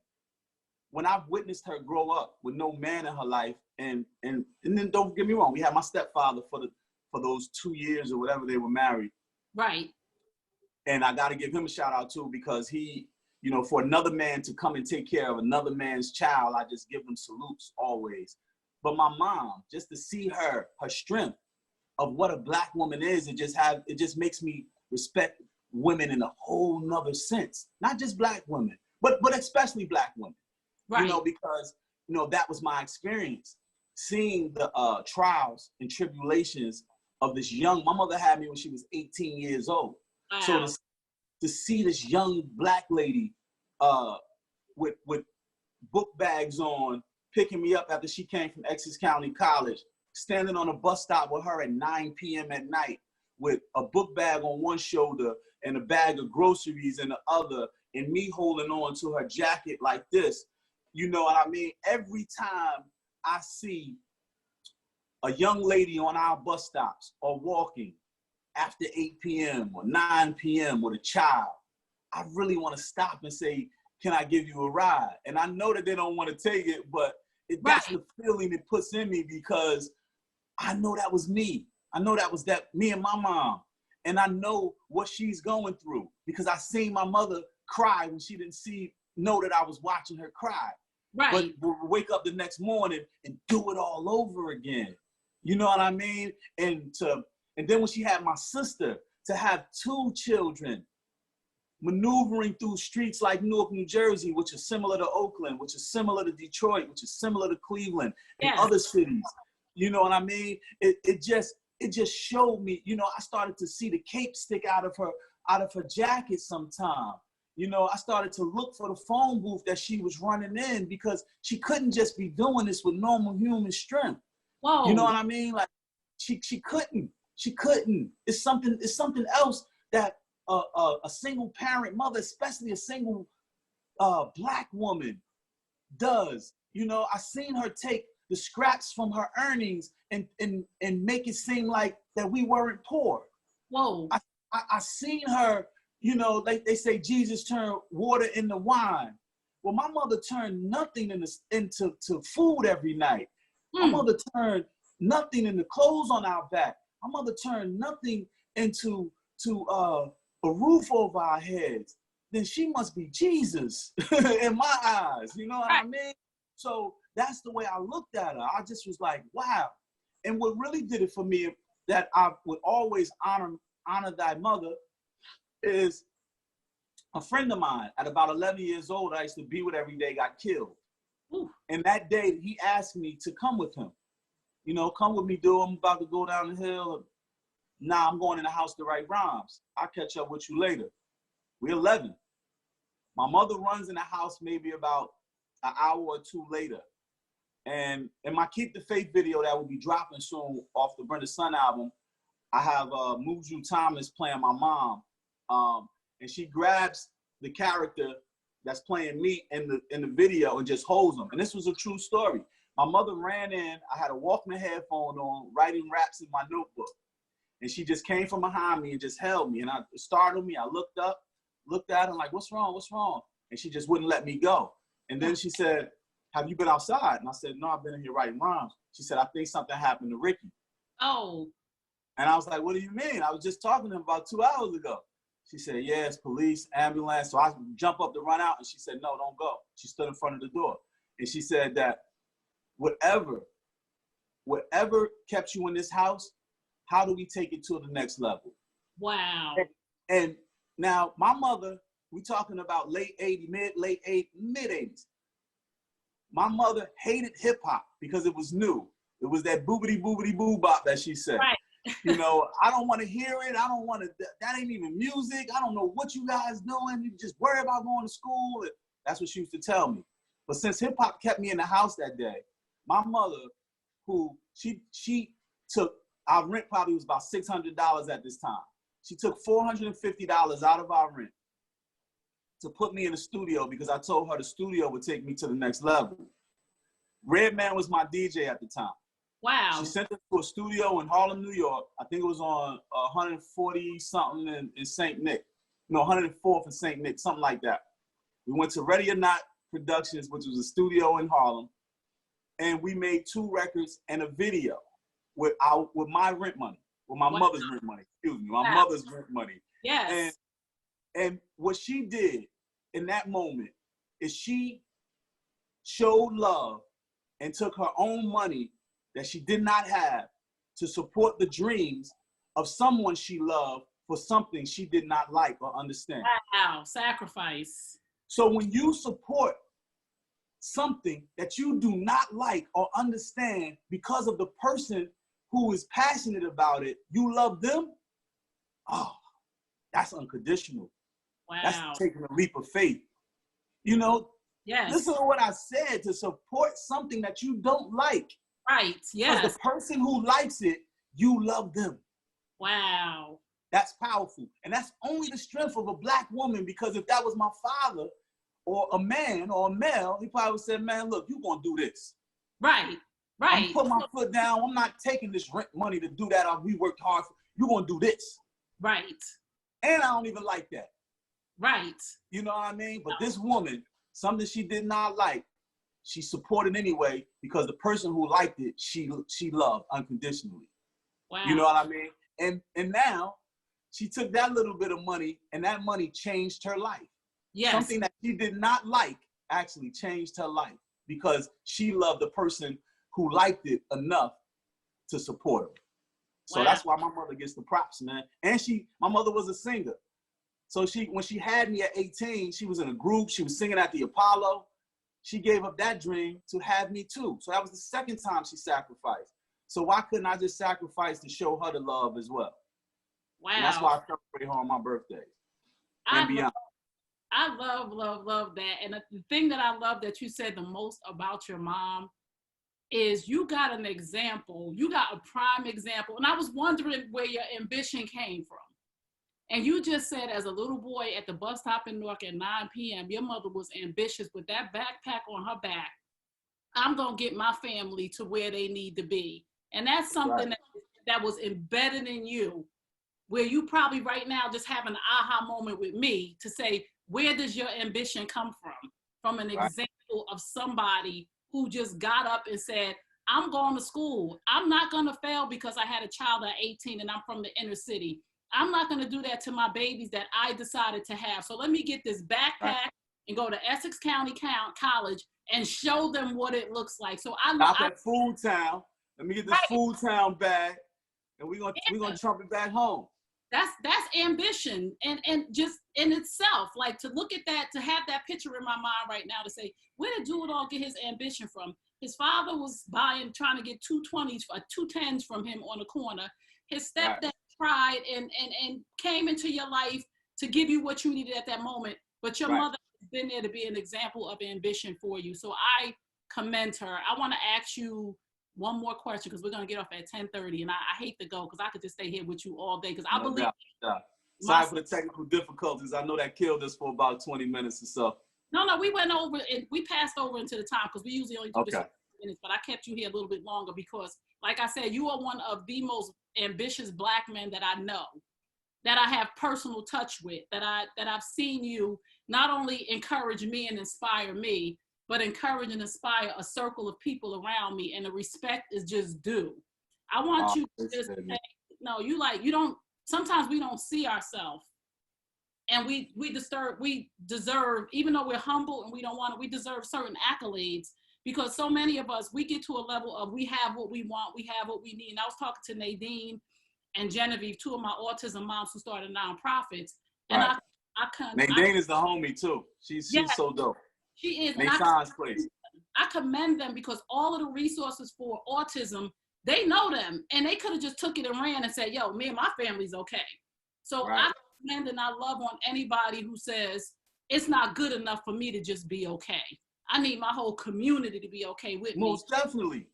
when I've witnessed her grow up with no man in her life, and then don't get me wrong, we had my stepfather for those 2 years or whatever they were married. Right. And I got to give him a shout out too, because he you know, for another man to come and take care of another man's child, I just give them salutes always. But my mom, just to see her strength of what a Black woman is, it just makes me respect women in a whole nother sense. Not just Black women, but especially Black women. Right. You know, because, you know, that was my experience. Seeing the trials and tribulations of this young, my mother had me when she was 18 years old. Wow. So to see this young Black lady with book bags on, picking me up after she came from Essex County College, standing on a bus stop with her at 9 p.m. at night with a book bag on one shoulder and a bag of groceries in the other, and me holding on to her jacket like this. You know what I mean? Every time I see a young lady on our bus stops or walking after 8 p.m. or 9 p.m. with a child, I really want to stop and say, can I give you a ride? And I know that they don't want to take it, but that's the feeling it puts in me, because I know that was me. I know that was me and my mom. And I know what she's going through, because I seen my mother cry when she didn't know that I was watching her cry. Right. But we'll wake up the next morning and do it all over again. You know what I mean? And then when she had my sister, to have 2 children maneuvering through streets like Newark, New Jersey, which is similar to Oakland, which is similar to Detroit, which is similar to Cleveland and other cities. You know what I mean? It just showed me, you know, I started to see the cape stick out of her jacket sometime. You know, I started to look for the phone booth that she was running in, because she couldn't just be doing this with normal human strength. Whoa. You know what I mean? Like she couldn't. It's something else that a single parent mother, especially a single Black woman, does. You know, I seen her take the scraps from her earnings and make it seem like that we weren't poor. Whoa. I seen her, you know, they say Jesus turned water into wine. Well, my mother turned nothing into food every night. My mother turned nothing into clothes on our back. My mother turned nothing into a roof over our heads. Then she must be Jesus in my eyes. You know what I mean? So that's the way I looked at her. I just was like, wow. And what really did it for me, that I would always honor thy mother, is a friend of mine at about 11 years old, I used to be with every day, got killed. Ooh. And that day he asked me to come with him. You know, come with me, dude. I'm about to go down the hill. Nah, I'm going in the house to write rhymes. I'll catch up with you later. We're 11. My mother runs in the house maybe about an hour or 2 later. And in my Keep the Faith video that will be dropping soon off the Brenda Sun album, I have Muju Thomas playing my mom. And she grabs the character that's playing me in the video and just holds him. And this was a true story. My mother ran in, I had a Walkman headphone on, writing raps in my notebook. And she just came from behind me and just held me. And it startled me. I looked up, looked at her, like, what's wrong? What's wrong? And she just wouldn't let me go. And then she said, have you been outside? And I said, no, I've been in here writing rhymes. She said, I think something happened to Ricky. Oh. And I was like, what do you mean? I was just talking to him about 2 hours ago. She said, yeah, it's police, ambulance. So I jump up to run out, and she said, no, don't go. She stood in front of the door. And she said that whatever kept you in this house, how do we take it to the next level? Wow. And now my mother, we talking about late 80s, mid 80s. My mother hated hip hop because it was new. It was that boobity boobity boo bop that she said. Right. You know, I don't want to hear it. I don't want to, that ain't even music. I don't know what you guys doing. You just worry about going to school. And that's what she used to tell me. But since hip hop kept me in the house that day, my mother, who she took, our rent probably was about $600 at this time. She took $450 out of our rent to put me in the studio, because I told her the studio would take me to the next level. Redman was my DJ at the time. Wow. She sent us to a studio in Harlem, New York. I think it was on 140 something in St. Nick. No, 104th in St. Nick, something like that. We went to Ready or Not Productions, which was a studio in Harlem. And we made 2 records and a video with my rent money, with my mother's rent money, excuse me, my mother's rent money. Yes. And what she did in that moment is she showed love and took her own money that she did not have to support the dreams of someone she loved for something she did not like or understand. Wow, sacrifice. So when you support something that you do not like or understand because of the person who is passionate about it, you love them, oh, that's unconditional. Wow. That's taking a leap of faith. You know, yes. Listen to what I said, to support something that you don't like. Right, yes. Because the person who likes it, you love them. Wow. That's powerful. And that's only the strength of a Black woman, because if that was my father or a man or a male, he probably would say, man, look, you're going to do this. Right, right. I'm putting my foot down. I'm not taking this rent money to do that. We worked hard for. You're going to do this. Right. And I don't even like that. Right. You know what I mean? But this woman, something she did not like, she supported anyway, because the person who liked it, she loved unconditionally. Wow. You know what I mean? And now she took that little bit of money, and that money changed her life. Yes. Something that she did not like actually changed her life, because she loved the person who liked it enough to support her. So that's why my mother gets the props, man. And my mother was a singer. So when she had me at 18, she was in a group. She was singing at the Apollo. She gave up that dream to have me too. So that was the second time she sacrificed. So why couldn't I just sacrifice to show her the love as well? Wow. And that's why I celebrate her on my birthday and beyond. I love that. And the thing that I love that you said the most about your mom is you got an example. You got a prime example. And I was wondering where your ambition came from. And you just said, as a little boy at the bus stop in Newark at 9 p.m., your mother was ambitious with that backpack on her back. I'm going to get my family to where they need to be. And that's something that was embedded in you, where you probably right now just have an aha moment with me to say, where does your ambition come from? From an example of somebody who just got up and said, I'm going to school. I'm not going to fail because I had a child at 18 and I'm from the inner city. I'm not going to do that to my babies that I decided to have. So let me get this backpack and go to Essex County College and show them what it looks like. So Stop at Food Town. Let me get this Food Town bag, and we're gonna trump it back home. That's ambition, and just in itself, like to look at that, to have that picture in my mind right now, to say, where did Doitall get his ambition from? His father was trying to get 220s, 210s from him on the corner. His stepdad tried and came into your life to give you what you needed at that moment. But your mother has been there to be an example of ambition for you. So I commend her. I want to ask you one more question, because we're going to get off at 10:30, and I hate to go because I could just stay here with you all day, because I believe. Sorry for the technical difficulties. I know that killed us for about 20 minutes or so. No, we went over and we passed over into the time, because we usually only do this for 20 minutes, but I kept you here a little bit longer because, like I said, you are one of the most ambitious Black men that I know, that I have personal touch with, that I've seen you not only encourage me and inspire me, but encourage and inspire a circle of people around me, and the respect is just due. I want you to just say, no, you don't, sometimes we don't see ourselves, and we deserve, even though we're humble and we don't want it, we deserve certain accolades, because so many of us, we get to a level of, we have what we want, we have what we need. And I was talking to Nadine and Genevieve, two of my autism moms who started nonprofits, and Nadine is the homie too. She's so dope. She is. I commend them, because all of the resources for autism, they know them, and they could have just took it and ran and said, yo, me and my family's okay. So I commend and I love on anybody who says, it's not good enough for me to just be okay. I need my whole community to be okay with me. Most definitely.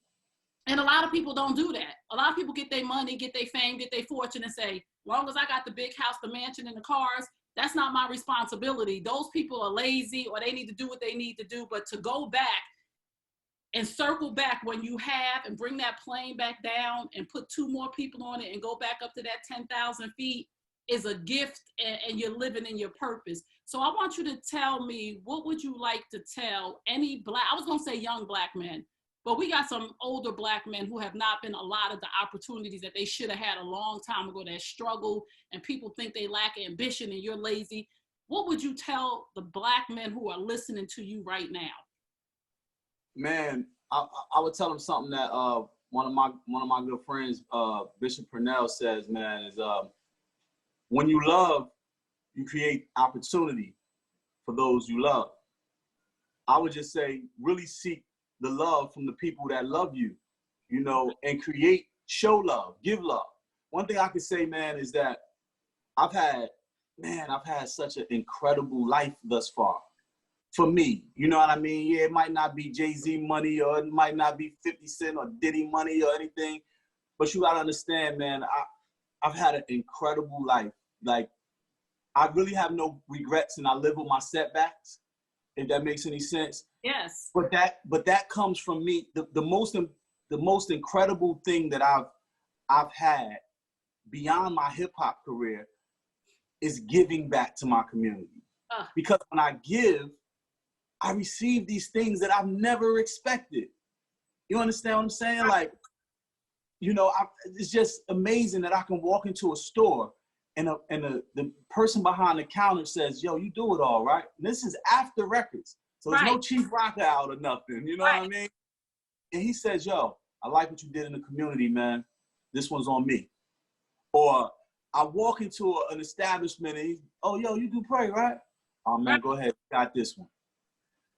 And a lot of people don't do that. A lot of people get their money, get their fame, get their fortune, and say, long as I got the big house, the mansion, and the cars, that's not my responsibility. Those people are lazy, or they need to do what they need to do. But to go back and circle back when you have, and bring that plane back down and put 2 more people on it and go back up to that 10,000 feet is a gift, and you're living in your purpose. So I want you to tell me, what would you like to tell any Black, I was gonna say young Black men, but we got some older Black men who have not been allotted the opportunities that they should have had a long time ago, that struggle, and people think they lack ambition and you're lazy. what would you tell the Black men who are listening to you right now? Man, I would tell them something that one of my good friends, Bishop Purnell, says, man, is when you love, you create opportunity for those you love. I would just say, really seek the love from the people that love you, you know, and show love, give love. One thing I can say, man, is that I've had such an incredible life thus far. For me, you know what I mean? Yeah, it might not be Jay-Z money, or it might not be 50 Cent or Diddy money or anything, but you gotta understand, man, I've had an incredible life. Like, I really have no regrets, and I live with my setbacks, if that makes any sense. Yes. But that comes from me. The most incredible thing that I've had beyond my hip hop career is giving back to my community. Because when I give, I receive these things that I've never expected. You understand what I'm saying? Like, you know, it's just amazing that I can walk into a store and the person behind the counter says, yo, you do it all, right? And this is after records. So there's no cheap rock out or nothing, you know what I mean? And he says, yo, I like what you did in the community, man. This one's on me. Or I walk into an establishment and he's, oh, yo, you do pray, right? Oh, man, go ahead, got this one.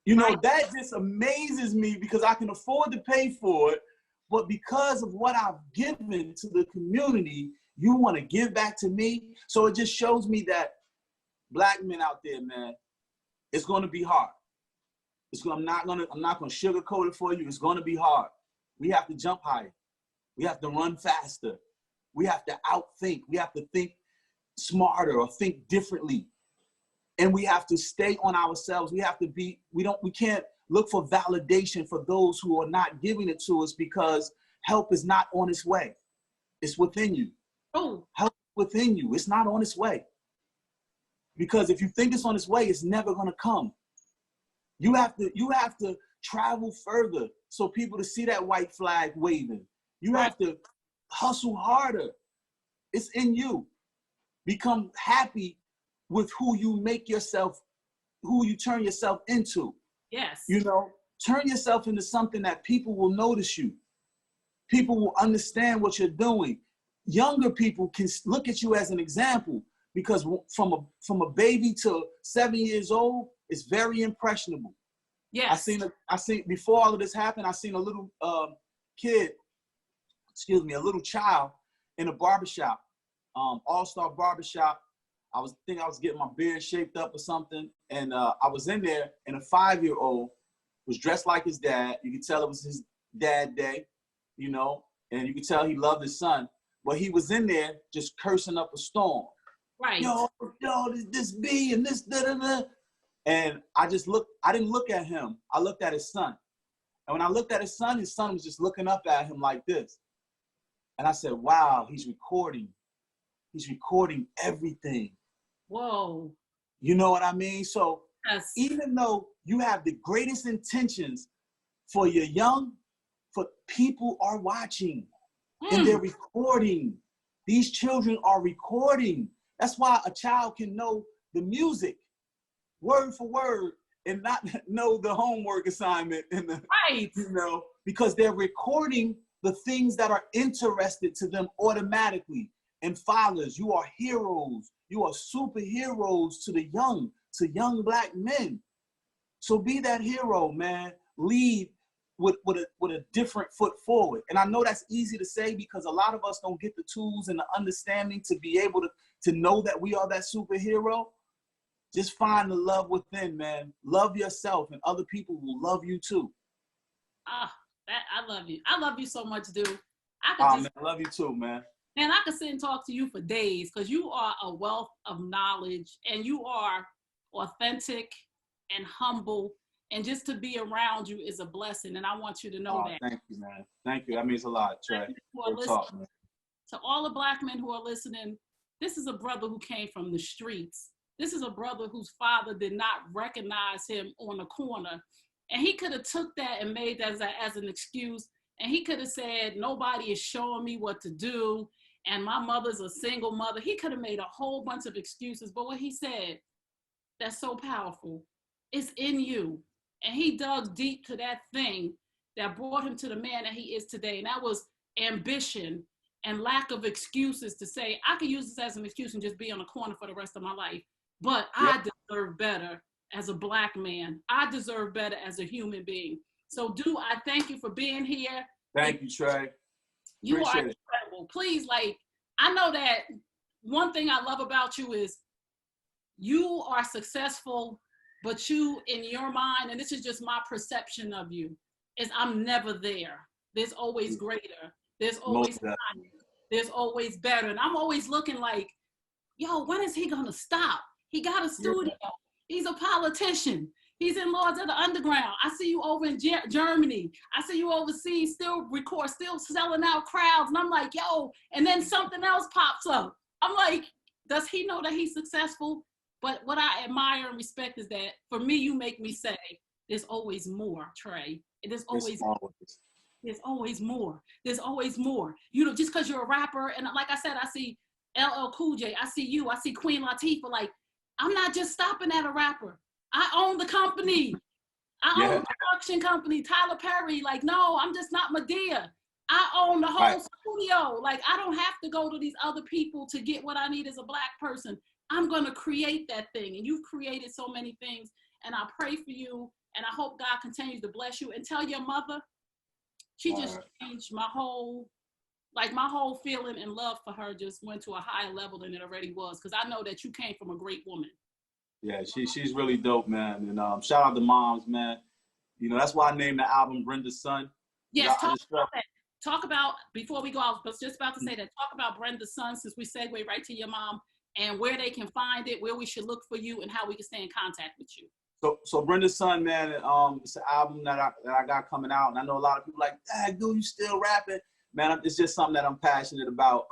You know, that just amazes me because I can afford to pay for it, but because of what I've given to the community, you want to give back to me? So it just shows me that Black men out there, man, it's going to be hard. I'm not going to sugarcoat it for you. It's going to be hard. We have to jump higher. We have to run faster. We have to outthink. We have to think smarter or think differently. And we have to stay on ourselves. We have to be, we can't look for validation for those who are not giving it to us, because help is not on its way. It's within you. Oh. Help within you. It's not on its way. Because if you think it's on its way, it's never gonna come. You have to travel further so people to see that white flag waving. You have to hustle harder. It's in you. Become happy with who you turn yourself into. Yes. You know, turn yourself into something that people will notice you. People will understand what you're doing. Younger people can look at you as an example, because from a baby to 7 years old, it's very impressionable. Yes. I seen before all of this happened, I seen a little a little child in a barbershop, all-star barbershop. I was getting my beard shaped up or something, and I was in there, and a 5-year-old was dressed like his dad. You could tell it was his dad day, you know, and you could tell he loved his son. But he was in there just cursing up a storm. Right. Yo, this B and this da-da-da. And I didn't look at him. I looked at his son. And when I looked at his son was just looking up at him like this. And I said, wow, he's recording. He's recording everything. Whoa. You know what I mean? So yes. Even though you have the greatest intentions for your young, for people are watching and they're recording. These children are recording. That's why a child can know the music word for word and not know the homework assignment and the, you know, because they're recording the things that are interested to them automatically. And fathers, you are heroes. You are superheroes to young Black men. So be that hero, man. Lead with a different foot forward. And I know that's easy to say because a lot of us don't get the tools and the understanding to be able to know that we are that superhero. Just find the love within, man. Love yourself, and other people will love you too. I love you. I love you so much, dude. I love you too, man. And I could sit and talk to you for days because you are a wealth of knowledge and you are authentic and humble. And just to be around you is a blessing. And I want you to know that. Thank you, man. Thank you. That means a lot, Trey. To all the Black men who are listening, this is a brother who came from the streets. This is a brother whose father did not recognize him on the corner. And he could have took that and made that as an excuse. And he could have said, nobody is showing me what to do. And my mother's a single mother. He could have made a whole bunch of excuses. But what he said, that's so powerful. It's in you. And he dug deep to that thing that brought him to the man that he is today. And that was ambition and lack of excuses to say, I could use this as an excuse and just be on the corner for the rest of my life. But I deserve better as a Black man. I deserve better as a human being. So, I thank you for being here. Thank you, Trey. You are incredible. Please, I know that one thing I love about you is you are successful, but you, in your mind, and this is just my perception of you, is I'm never there. There's always greater. There's always higher. There's always better. And I'm always looking like, yo, when is he gonna stop? He got a studio. He's a politician. He's in Lords of the Underground. I see you over in Germany. I see you overseas, still selling out crowds. And I'm like, yo, and then something else pops up. I'm like, does he know that he's successful? But what I admire and respect is that for me, you make me say, there's always more, Trey. There's always more. There's always more. There's always more. You know, just because you're a rapper, and like I said, I see LL Cool J, I see you, I see Queen Latifah. Like, I'm not just stopping at a rapper. I own the company. I own the production company, Tyler Perry. Like, no, I'm just not Medea. I own the whole studio. Like, I don't have to go to these other people to get what I need as a Black person. I'm going to create that thing. And you've created so many things. And I pray for you. And I hope God continues to bless you. And tell your mother, she just changed my whole feeling and love for her just went to a higher level than it already was. Because I know that you came from a great woman. Yeah, she's really dope, man. And shout out to moms, man. You know, that's why I named the album Brenda's Son. Yes, talk about that. Talk about, before we go out, I was just about to say that, talk about Brenda's Son, since we segue right to your mom, and where they can find it, where we should look for you, and how we can stay in contact with you. So Brenda's Son, man, it's an album that I got coming out, and I know a lot of people like, Dad, dude, you still rapping? Man, it's just something that I'm passionate about.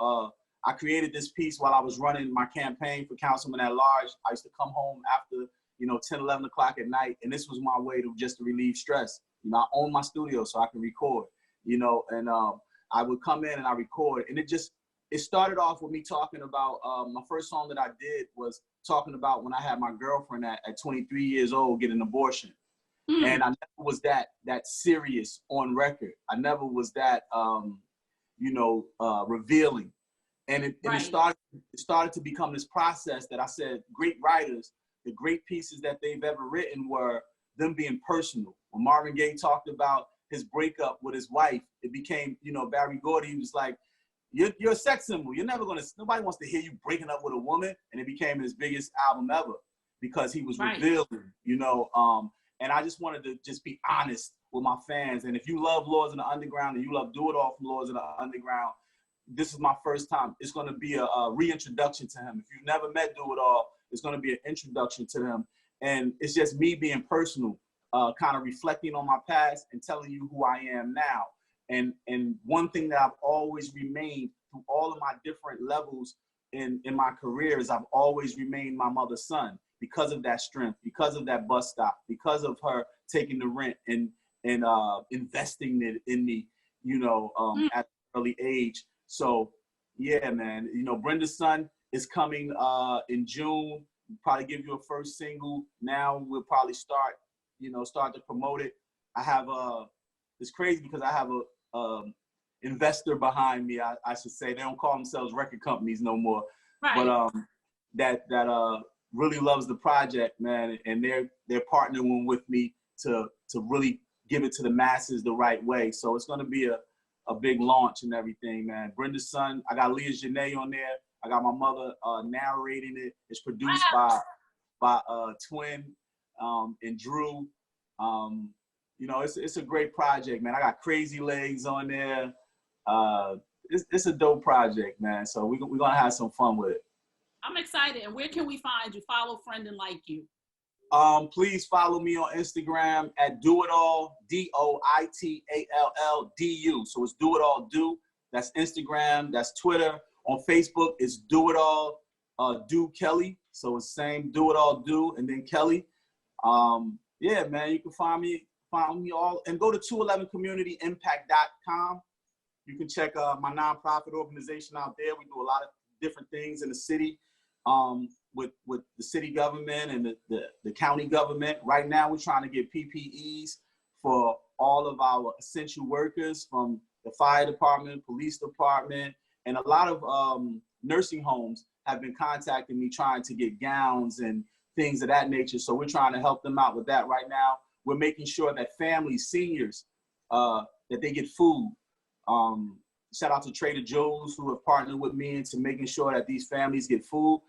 I created this piece while I was running my campaign for councilman at large. I used to come home after, 10, 11 o'clock at night, and this was my way to relieve stress. I own my studio so I can record, and I would come in and I record, and it started off with me talking about, my first song that I did was talking about when I had my girlfriend at 23 years old get an abortion. And I never was that serious on record. I never was that, revealing. And it started to become this process that I said, great writers, the great pieces that they've ever written were them being personal. When Marvin Gaye talked about his breakup with his wife, it became, Barry Gordy, he was like, you're a sex symbol. Nobody wants to hear you breaking up with a woman. And it became his biggest album ever because he was revealing, and I just wanted to just be honest with my fans. And if you love Lords of the Underground and you love Do It All from Lords of the Underground, this is my first time. It's going to be a reintroduction to him. If you've never met Do It All, it's going to be an introduction to him. And it's just me being personal, kind of reflecting on my past and telling you who I am now. And one thing that I've always remained through all of my different levels in my career is I've always remained my mother's son because of that strength, because of that bus stop, because of her taking the rent and investing it in me, at an early age. So yeah, man, Brenda's Son is coming in June. We'll probably give you a first single. Now we'll probably start to promote it. I have it's crazy because I have a investor behind me. I should say, they don't call themselves record companies no more, but that really loves the project, man, and they're partnering with me to really give it to the masses the right way. So it's going to be a big launch and everything, man. Brenda's Son, I got Leah Janae on there. I got my mother narrating it. It's produced by Twin and Drew. It's a great project, man. I got Crazy Legs on there. It's a dope project, man. So we're gonna have some fun with it. I'm excited. And where can we find you? Follow, friend, and like you. Please follow me on Instagram at Do It All, DOITALLDU. So it's Do It All Do. That's Instagram. That's Twitter. On Facebook, it's Do It All Do Kelly. So it's same Do It All Do and then Kelly. Yeah, man, you can find me all, and go to 211communityimpact.com. You can check my nonprofit organization out there. We do a lot of different things in the city. with the city government and the county government. Right now, we're trying to get PPEs for all of our essential workers from the fire department, police department, and a lot of nursing homes have been contacting me trying to get gowns and things of that nature. So we're trying to help them out with that right now. We're making sure that families, seniors, that they get food. Shout out to Trader Joe's who have partnered with me into making sure that these families get food.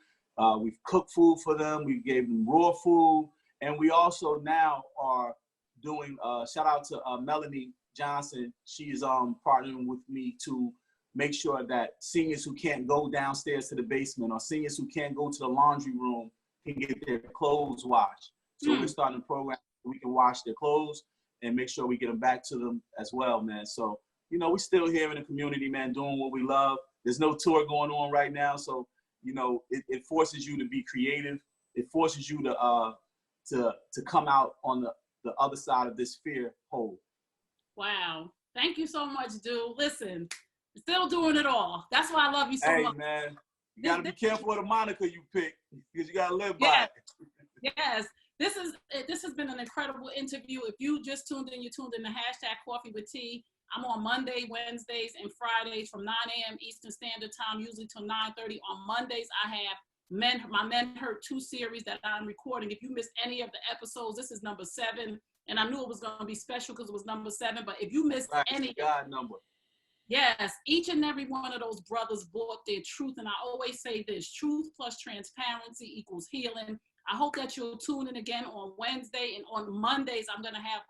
We've cooked food for them. We gave them raw food. And we also now are doing, shout out to Melanie Johnson. She is partnering with me to make sure that seniors who can't go downstairs to the basement or seniors who can't go to the laundry room can get their clothes washed. So we're starting a program where we can wash their clothes and make sure we get them back to them as well, man. So, you know, we're still here in the community, man, doing what we love. There's no tour going on right now. So, you know, it forces you to be creative. It forces you to come out on the other side of this fear hole. Wow. Thank you so much, dude. Listen, still doing it all. That's why I love you so much. Hey, man, you got to be careful of the moniker you pick because you got to live by it. Yes. This has been an incredible interview. If you just tuned in, you tuned in to #Coffee with T. I'm on Monday, Wednesdays, and Fridays from 9 a.m. Eastern Standard Time, usually till 9:30. On Mondays, I have my Men Hurt 2 series that I'm recording. If you missed any of the episodes, this is number 7. And I knew it was going to be special because it was number 7. But if you missed any, God number. Yes, each and every one of those brothers brought their truth. And I always say this: truth plus transparency equals healing. I hope that you'll tune in again on Wednesday, and on Mondays, I'm going to have,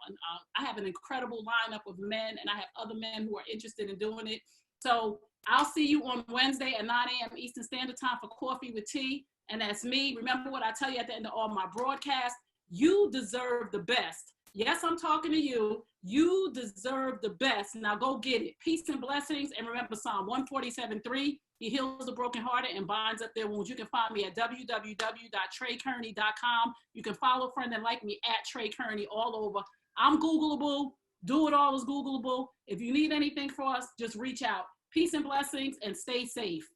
I have an incredible lineup of men, and I have other men who are interested in doing it. So I'll see you on Wednesday at 9 a.m. Eastern Standard Time for Coffee with T. And that's me. Remember what I tell you at the end of all my broadcasts: you deserve the best. Yes, I'm talking to you. You deserve the best. Now go get it. Peace and blessings. And remember Psalm 147:3. He heals the brokenhearted and binds up their wounds. You can find me at www.TreyKearney.com. You can follow, friend, and like me at Trey Kearney all over. I'm Googleable. Do It All is Googleable. If you need anything for us, just reach out. Peace and blessings, and stay safe.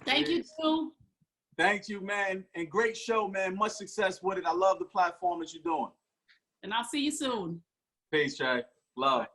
Thank you, too. Thank you, man. And great show, man. Much success with it. I love the platform that you're doing. And I'll see you soon. Peace, Trey. Love.